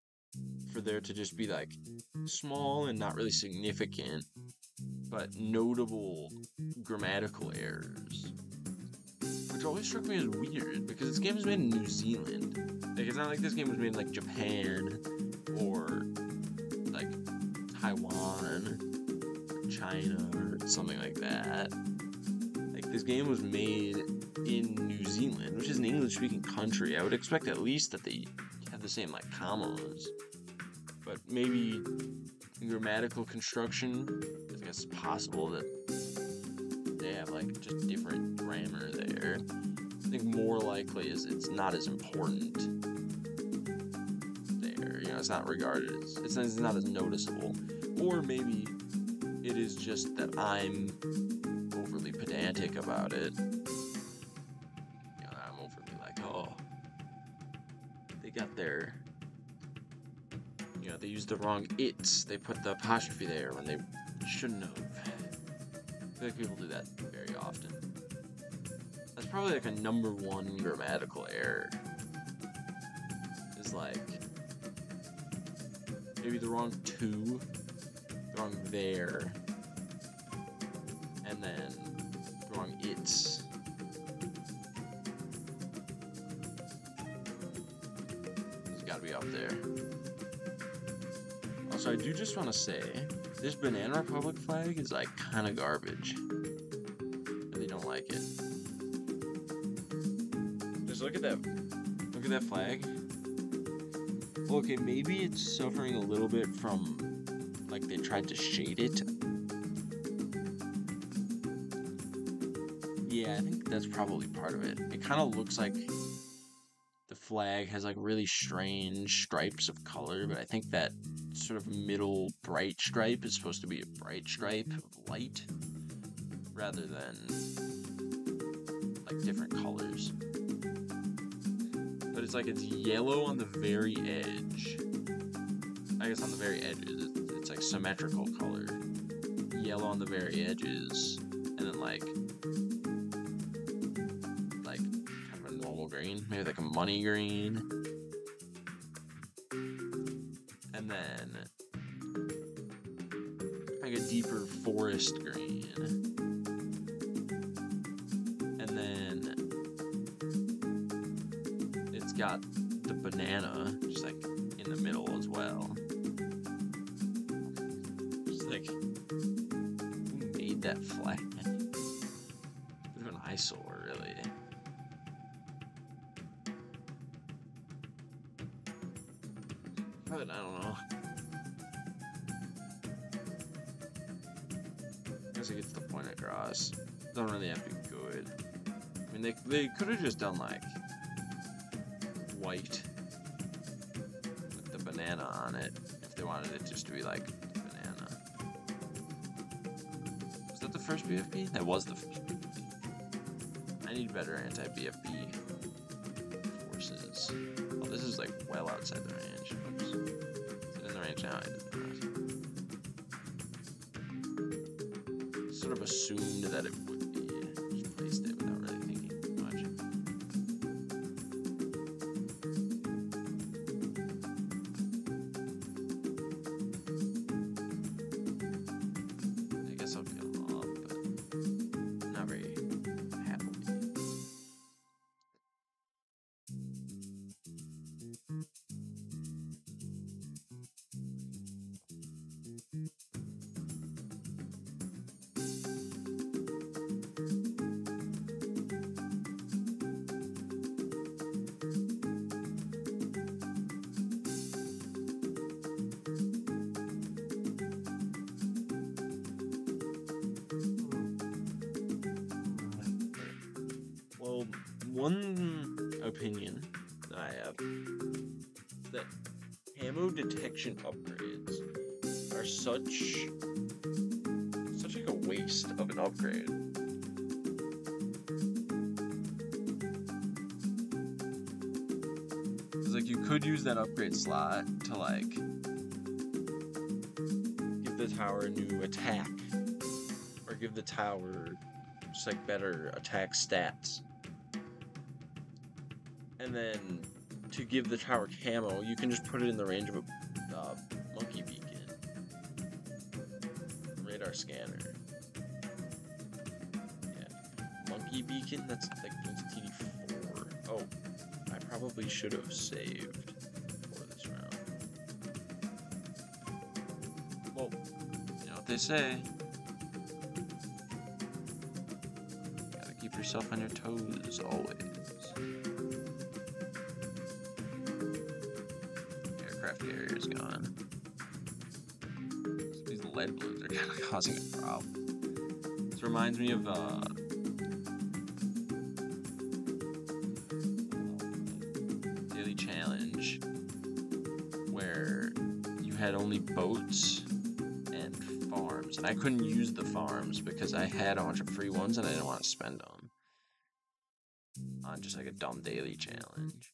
Speaker 2: for there to just be like small and not really significant, but notable grammatical errors. Which always struck me as weird, because this game was made in New Zealand. Like, it's not like this game was made in, like, Japan, or, like, Taiwan, or China, or something like that. Like, this game was made in New Zealand, which is an English-speaking country. I would expect at least that they have the same, like, commas. But maybe in grammatical construction, I guess it's possible that they have, like, just different grammar there. I think more likely is it's not as important there. It's not regarded as, it's not as noticeable. Or maybe it is just that I'm overly pedantic about it. I'm overly like, oh, they got their, they used the wrong it's. They put the apostrophe there when they shouldn't have. I feel like people do that very often. That's probably like a #1 grammatical error. Is like maybe the wrong to, the wrong there, and then the wrong it's. It's gotta be up there. Also, I do just want to say, this Banana Republic flag is like kind of garbage. I really don't like it. Just look at that. Look at that flag. Okay, maybe it's suffering a little bit from, like, they tried to shade it. Yeah, I think that's probably part of it. It kind of looks like the flag has, like, really strange stripes of color, but I think that sort of middle bright stripe is supposed to be a bright stripe of light rather than like different colors. But it's like it's yellow on the very edge. I guess on the very edges it's like symmetrical color. Yellow on the very edges, and then like kind of a normal green, maybe like a money green. And then like a deeper forest green. And then it's got the banana just like in the middle as well. Just like, who made that flag? Bit of an eyesore, really. But I don't know. I guess it gets the point across. Don't really have to be good. I mean, they could have just done like white with the banana on it if they wanted it just to be like banana. Was that the first BFB? That was the first BFB. I need better anti-BFB
Speaker 1: is. Oh, this is like well outside the range. Oops. Is it in the range now? I did not. Sort of assumed that it would be. Just placed it without really thinking much. I guess I'll get them off, but not very happily. Well, one opinion that I have is that camo detection upgrades are such like a waste of an upgrade. Because like you could use that upgrade slot to like give the tower a new attack, or give the tower just like better attack stats. And then to give the tower camo, you can just put it in the range of a monkey beacon, radar scanner. Yeah, monkey beacon. That's like TD4. Oh, I probably should have saved for this round. Well, you know what they say. Gotta keep yourself on your toes always. Carrier's gone. So these lead balloons are kind of causing a problem. This reminds me of daily challenge where you had only boats and farms, and I couldn't use the farms because I had a bunch of free ones and I didn't want to spend them on just like a dumb daily challenge.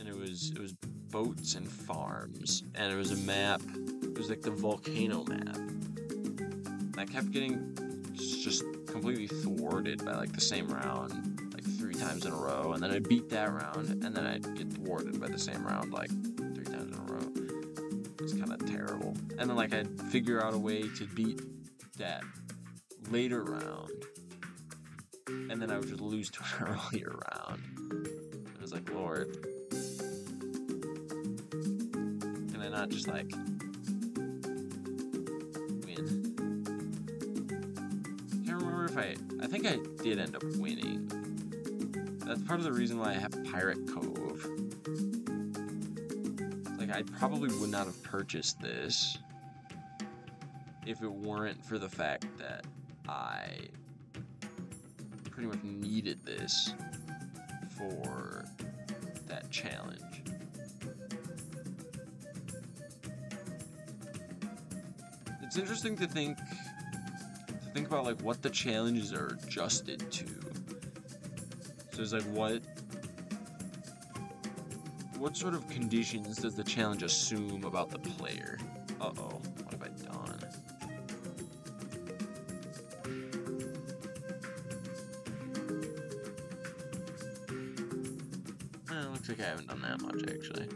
Speaker 1: It was boats and farms, and it was a map. It was like the volcano map. And I kept getting just completely thwarted by like the same round like 3 times in a row, and then I'd beat that round, and then I'd get thwarted by the same round like 3 times in a row. It was kind of terrible. And then like I'd figure out a way to beat that later round, and then I would just lose to an earlier round. I was like, Lord. Not just like win. Can't remember if I think I did end up winning. That's part of the reason why I have Pirate Cove. Like I probably would not have purchased this if it weren't for the fact that I pretty much needed this for that challenge. It's interesting to think about like what the challenges are adjusted to. So it's like what sort of conditions does the challenge assume about the player? Uh-oh, what have I done? Looks like I haven't done that much actually.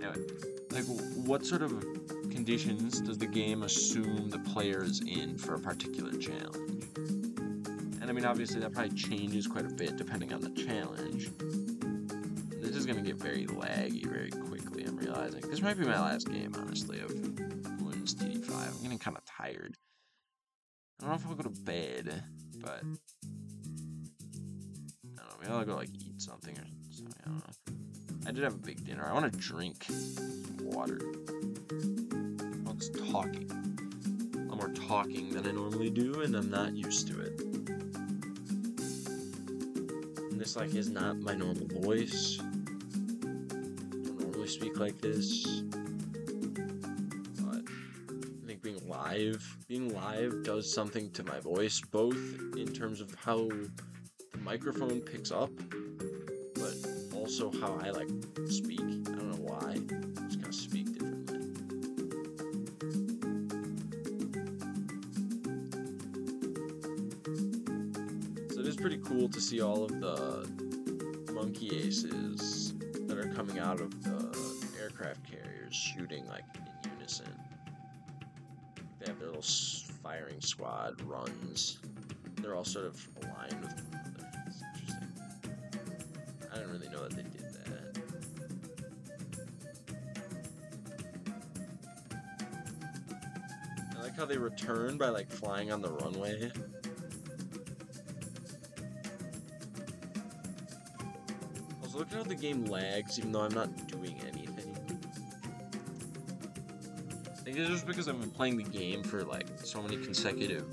Speaker 1: Anyway, like what sort of conditions does the game assume the player is in for a particular challenge? And I mean, obviously that probably changes quite a bit depending on the challenge. This is going to get very laggy very quickly, I'm realizing. This might be my last game, honestly, of Bloons TD5. I'm getting kind of tired. I don't know if I'll go to bed, but I don't know, maybe I'll go like eat something or something, I don't know. I did have a big dinner. I want to drink water. It's talking. A lot more talking than I normally do, and I'm not used to it. And this like is not my normal voice. I don't normally speak like this. But I think being live does something to my voice, both in terms of how the
Speaker 2: microphone picks up, but also how I like speak. I don't know why. I just kind of speak differently. So it is pretty cool to see all of the monkey aces that are coming out of the aircraft carriers shooting like in unison. They have their little firing squad runs. They're all sort of aligned with one another. It's interesting. I didn't really know that they did that. I like how they return by like flying on the runway. Also, look at how the game lags even though I'm not doing anything. I think it's just because I've been playing the game for like so many consecutive,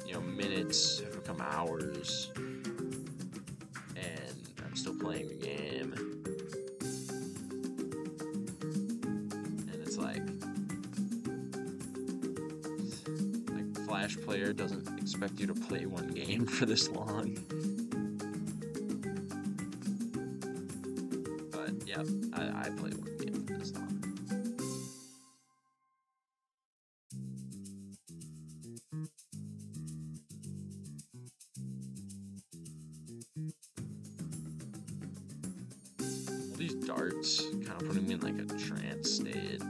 Speaker 2: you know, minutes have become hours, and I'm still playing the game, and it's like Flash Player doesn't expect you to play one game for this long. But yeah, I played one game for this long. These darts kind of putting me in like a trance state.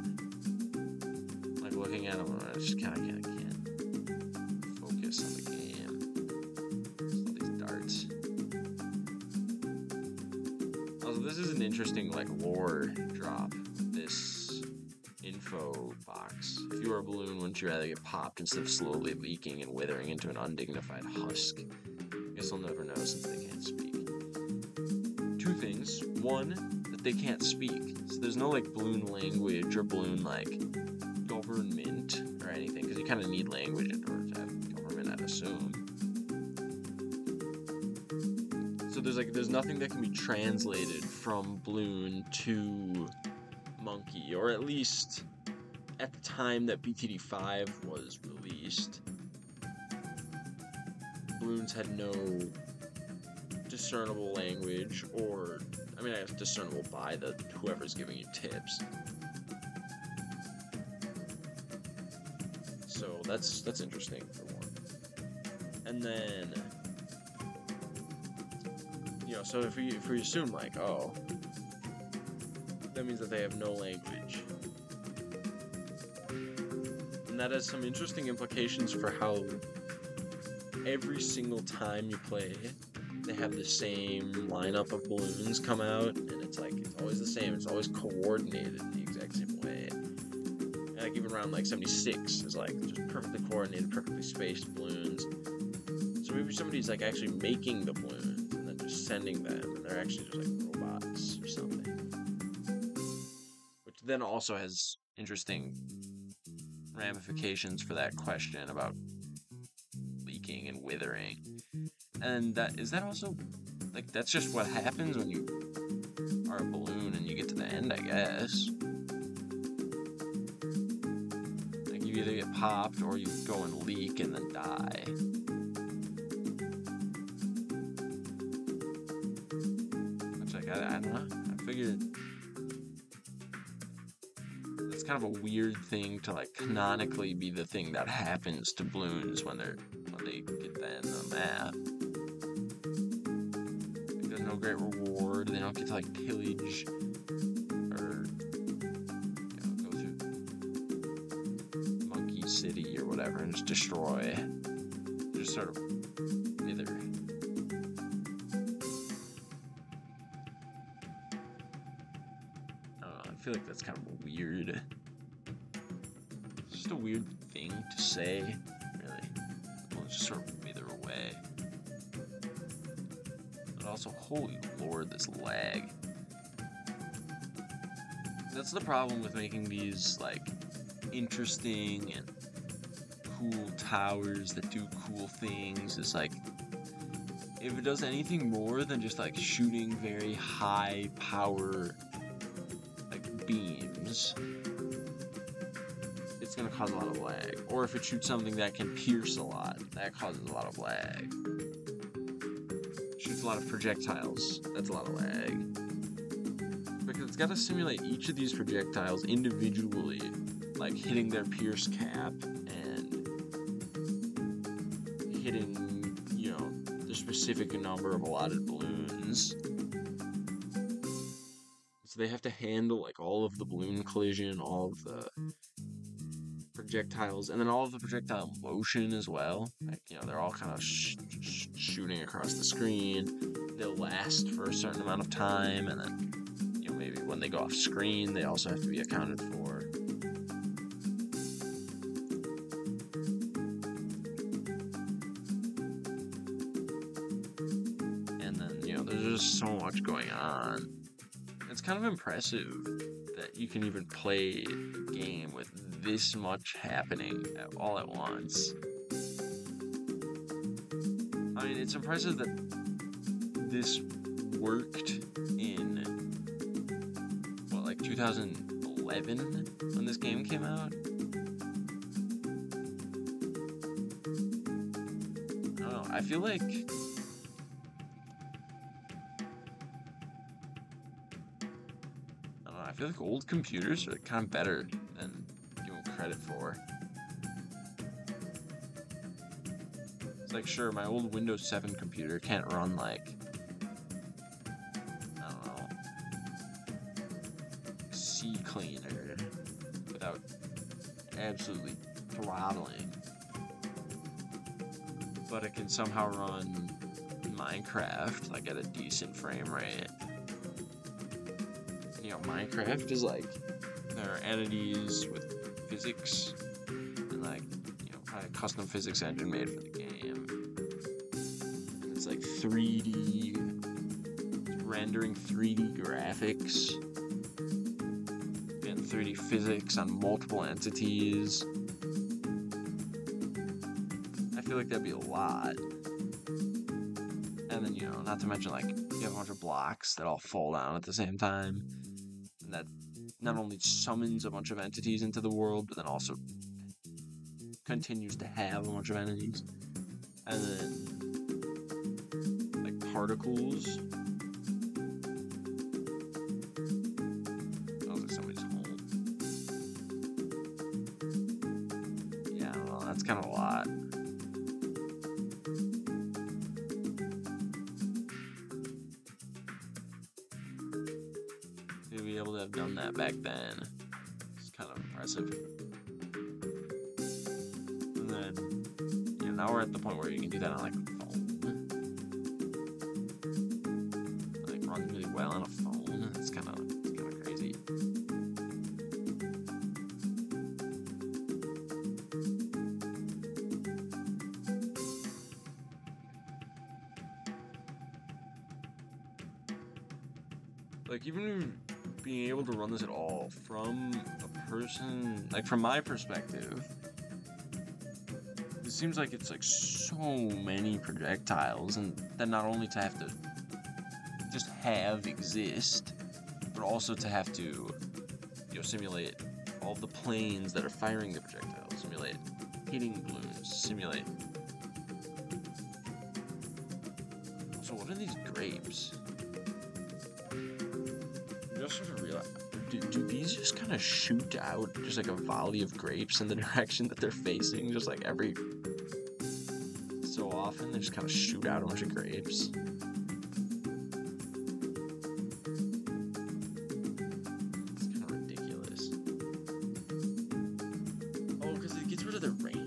Speaker 2: Like looking at them, I just kind of can't focus on the game. Just all these darts. Also, this is an interesting like lore drop. This info box. If you were a balloon, wouldn't you rather get popped instead of slowly leaking and withering into an undignified husk? I guess I'll never know since they can't speak. Two things. One, that they can't speak. So there's no like balloon language or balloon like government or anything, because you kind of need language in order to have government, I'd assume. So there's nothing that can be translated from balloon to monkey, or at least at the time that BTD5 was released, balloons had no discernible language, or I mean, I guess discernible by the whoever's giving you tips. So that's interesting for one. And then, you know, so if we assume like, oh, that means that they have no language, and that has some interesting implications for how every single time you play, they have the same lineup of balloons come out, and it's like, it's always the same, it's always coordinated in the exact same way. And like even round like 76 is like just perfectly coordinated, perfectly spaced balloons. So maybe somebody's like actually making the balloons and then just sending them, and they're actually just like robots or something. Which then also has interesting ramifications for that question about leaking and withering. And that is that also, like, that's just what happens when you are a balloon and you get to the end, I guess. Like, you either get popped or you go and leak and then die. Which, like, I don't know. I figured that's kind of a weird thing to, like, canonically be the thing that happens to balloons when they get the end of the map. No great reward. They don't get to like pillage or, you know, go through Monkey City or whatever and just destroy. They're just sort of wither. I don't know. I feel like that's kind of weird. It's just a weird thing to say, really. Well, just sort of wither away. Also, holy lord, this lag. That's the problem with making these, like, interesting and cool towers that do cool things. Is like, if it does anything more than just, like, shooting very high power, like, beams, it's gonna cause a lot of lag. Or if it shoots something that can pierce a lot, that causes a lot of lag.
Speaker 1: shoots a lot of projectiles. That's a lot of lag. Because it's got to simulate each of these projectiles individually, like hitting their pierce cap and hitting, you know, the specific number of allotted balloons. So they have to handle like all of the balloon collision, all of the projectiles, and then all of the projectile motion as well. Like, you know, they're all kind of shooting across the screen. They'll last for a certain amount of time, and then, you know, maybe when they go off screen, they also have to be accounted for. And then, you know, there's just so much going on. It's kind of impressive that you can even play a game with this much happening all at once. I mean, it's impressive that this worked in, what, like 2011 when this game came out? I don't know, I feel like old computers are kind of better than give them credit for. It's like, sure, my old Windows 7 computer can't run, like, I don't know, CCleaner without absolutely throttling. But it can somehow run Minecraft, like, at a decent frame rate. You know, Minecraft is like, there are entities with physics, and like, you know, probably a custom physics engine made for the game. And it's like 3D, it's rendering 3D graphics, and 3D physics on multiple entities. I feel like that'd be a lot. And then, you know, not to mention, like, you have a bunch of blocks that all fall down at the same time. And that not only summons a bunch of entities into the world, but then also continues to have a bunch of entities. And then, like, particles. Sounds like somebody's home. Yeah, I don't know, that's kind of a lot. Done that back then. It's kind of impressive. And then, you know, now we're at the point where you can do that on like a phone. Like, runs really well on a phone. It's kind of crazy. Like, even being able to run this at all from a person, like, from my perspective, it seems like it's like so many projectiles, and then not only to have to just exist, but also to have to, you know, simulate all the planes that are firing the projectiles, simulate hitting balloons, simulate. So what are these grapes? Sort of realize, do these just kind of shoot out just like a volley of grapes in the direction that they're facing, just like every so often they just kind of shoot out a bunch of grapes? It's kind of ridiculous. Oh, because it gets rid of the range.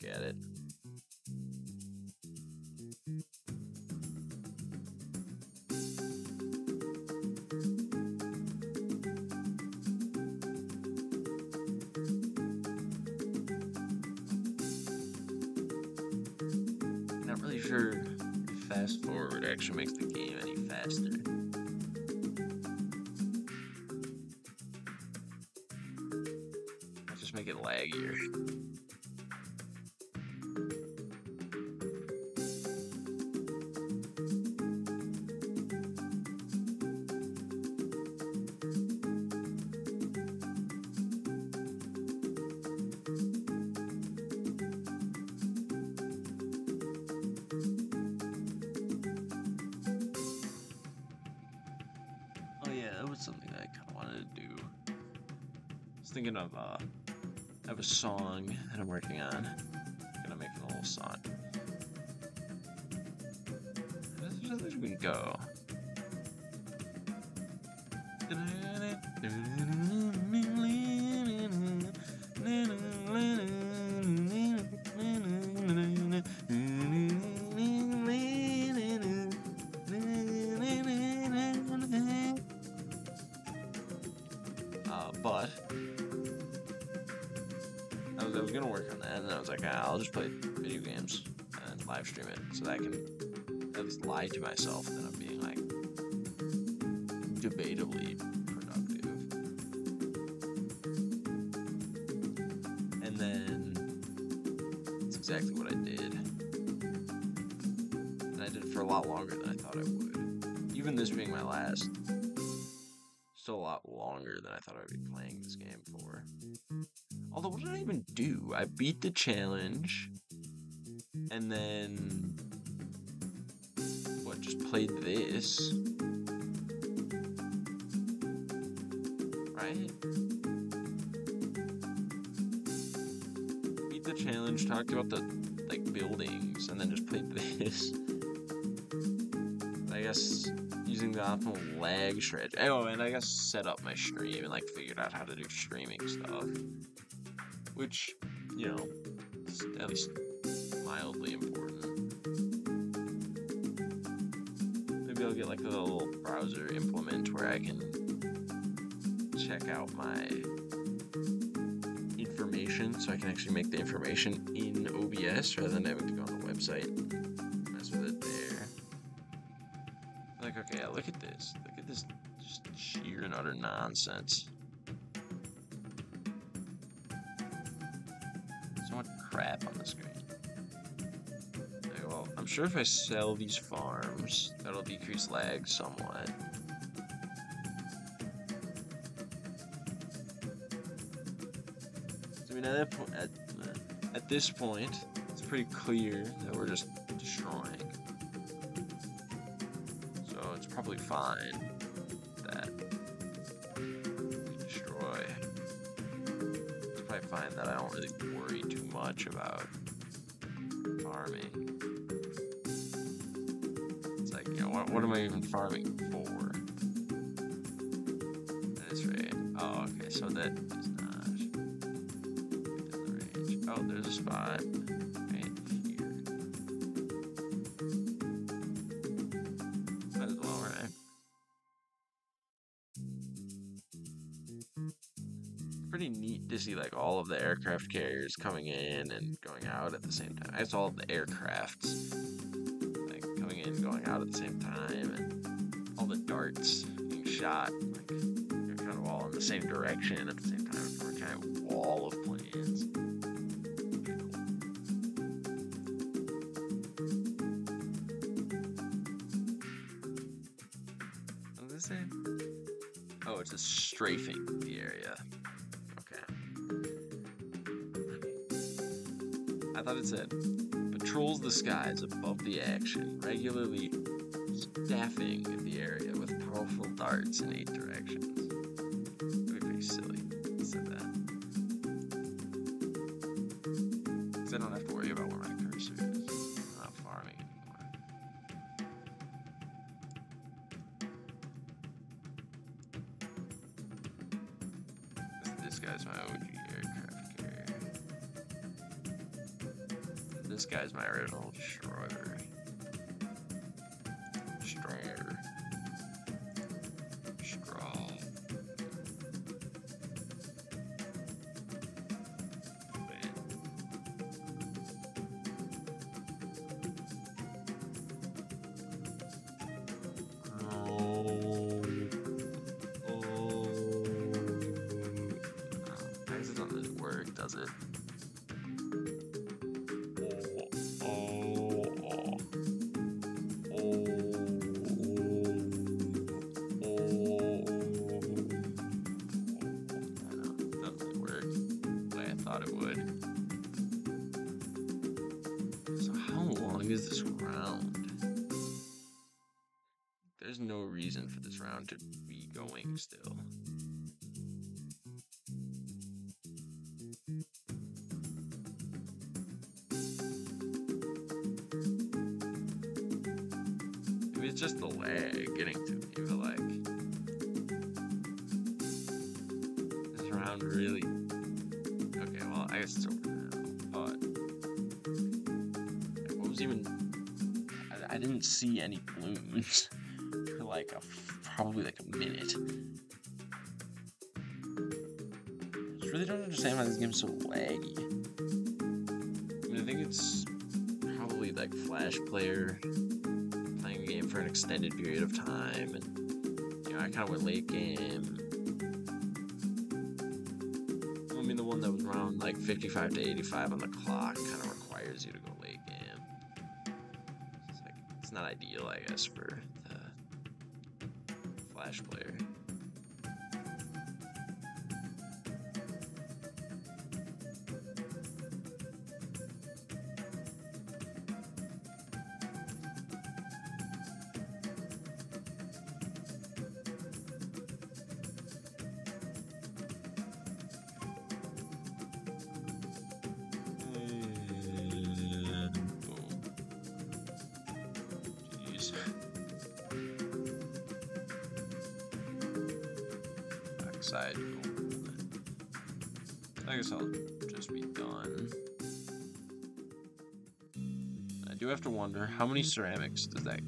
Speaker 2: look at it. Not really sure if fast forward actually makes the game any faster. I'll just make it laggier. Something that I kind of wanted to do. I was thinking of, I have a song that I'm working on. I'm gonna make a little song. Where should we go? But I was gonna work on that, and then I was like, I'll just play video games and live stream it so that I can at least lie to myself that I'm being like debatably productive. And then that's exactly what I did. And I did it for a lot longer than I thought I would. Even this being my last. Still a lot longer than I thought I'd be playing this game for. Although, what did I even do? I beat the challenge, and then what? Just played this, right? Beat the challenge, talked about the buildings, and then just played this. I guess. Using the optimal lag strategy. Oh, and I guess set up my stream and figured out how to do streaming stuff. Which, you know, is at least mildly important. Maybe I'll get a little browser implement where I can check out my information so I can actually make the information in OBS rather than having to go on the website and mess with it there. Okay, look at this. Look at this just sheer and utter nonsense. So much crap on the screen. Okay, well, I'm sure if I sell these farms, that'll decrease lag somewhat. So, I mean, at this point, it's pretty clear that we're just destroying. It's probably fine that we destroy. It's probably fine that I don't really worry too much about farming. It's like, you know, what am I even farming for? At this rate. Oh, okay, so that is not within the range. Oh, there's a spot. Pretty neat to see all of the aircraft carriers coming in and going out at the same time. I saw all of the aircrafts coming in and going out at the same time, and all the darts being shot they're kind of all in the same direction at the same time for a kind of wall of planes. What does it say? Oh, it's just strafing the area. I thought it said, patrols the skies above the action, regularly staffing the area with powerful darts in 8 directions. That'd be pretty silly if it said that. Because I don't have to worry about where my cursor is. I'm not farming anymore. This guy's my OG aircraft carrier. This guy's my original destroyer. Destroyer. Straw. Wait. Oh. I guess it doesn't really work, does it? Is this round? There's no reason for this round to be going still. Maybe it's just the lag getting to me, but like this round really. Okay, well I guess it's over now. But what was even? I didn't see any balloons for like probably like a minute. I really don't understand why this game's so laggy. I mean, I think it's probably like Flash player playing a game for an extended period of time, and you know, I kind of went late game. I mean, the one that was around like 55 to 85 on the clock kind of requires you to go late game. It's not ideal, I guess, for the Flash player. Backside. I guess I'll just be done. I do have to wonder how many ceramics does that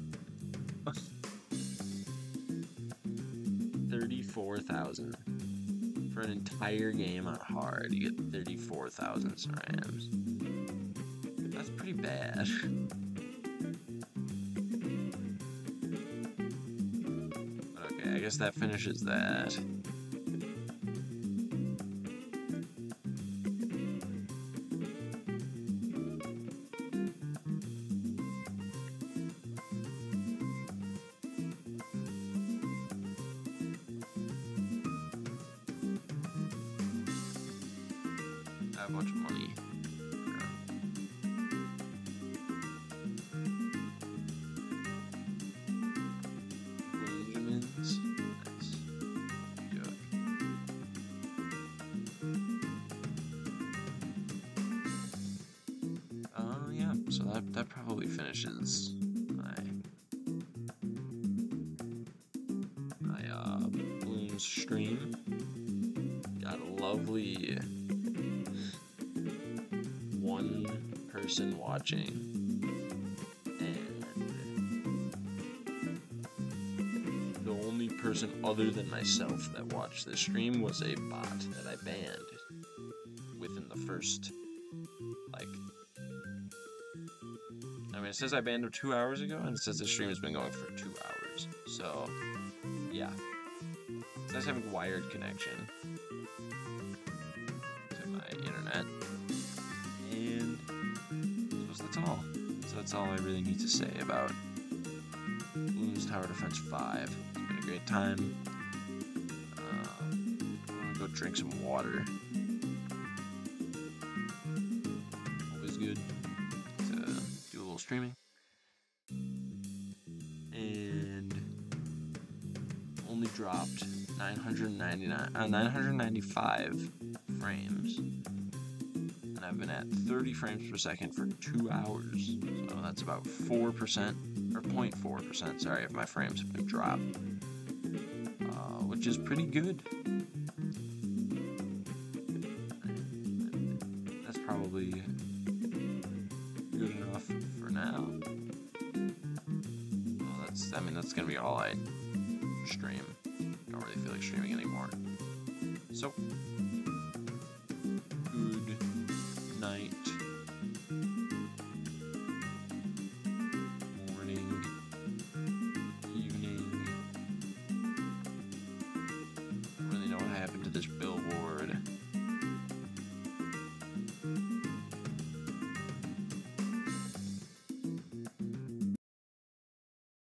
Speaker 2: 34,000 for an entire game on hard. You get 34,000 cerams. That's pretty bad. I guess that finishes that. I have a bunch of money. So that probably finishes my Bloons stream. Got a lovely one person watching, and the only person other than myself that watched this stream was a bot that I banned within the first, like, I mean, it says I banned him 2 hours ago, and it says the stream has been going for 2 hours. So, yeah. It's nice having wired connection to my internet. And I suppose that's all. So that's all I really need to say about Bloons Tower Defense 5. It's been a great time. I'm gonna go drink some water. Always good to do a little streaming. And only dropped 995 frames. And I've been at 30 frames per second for 2 hours. So that's about 4%, or 0.4%, sorry, of my frames have been dropped. Which is pretty good. That's probably good
Speaker 1: now. Well, I mean, that's gonna be all I stream. Don't really feel like streaming anymore. So,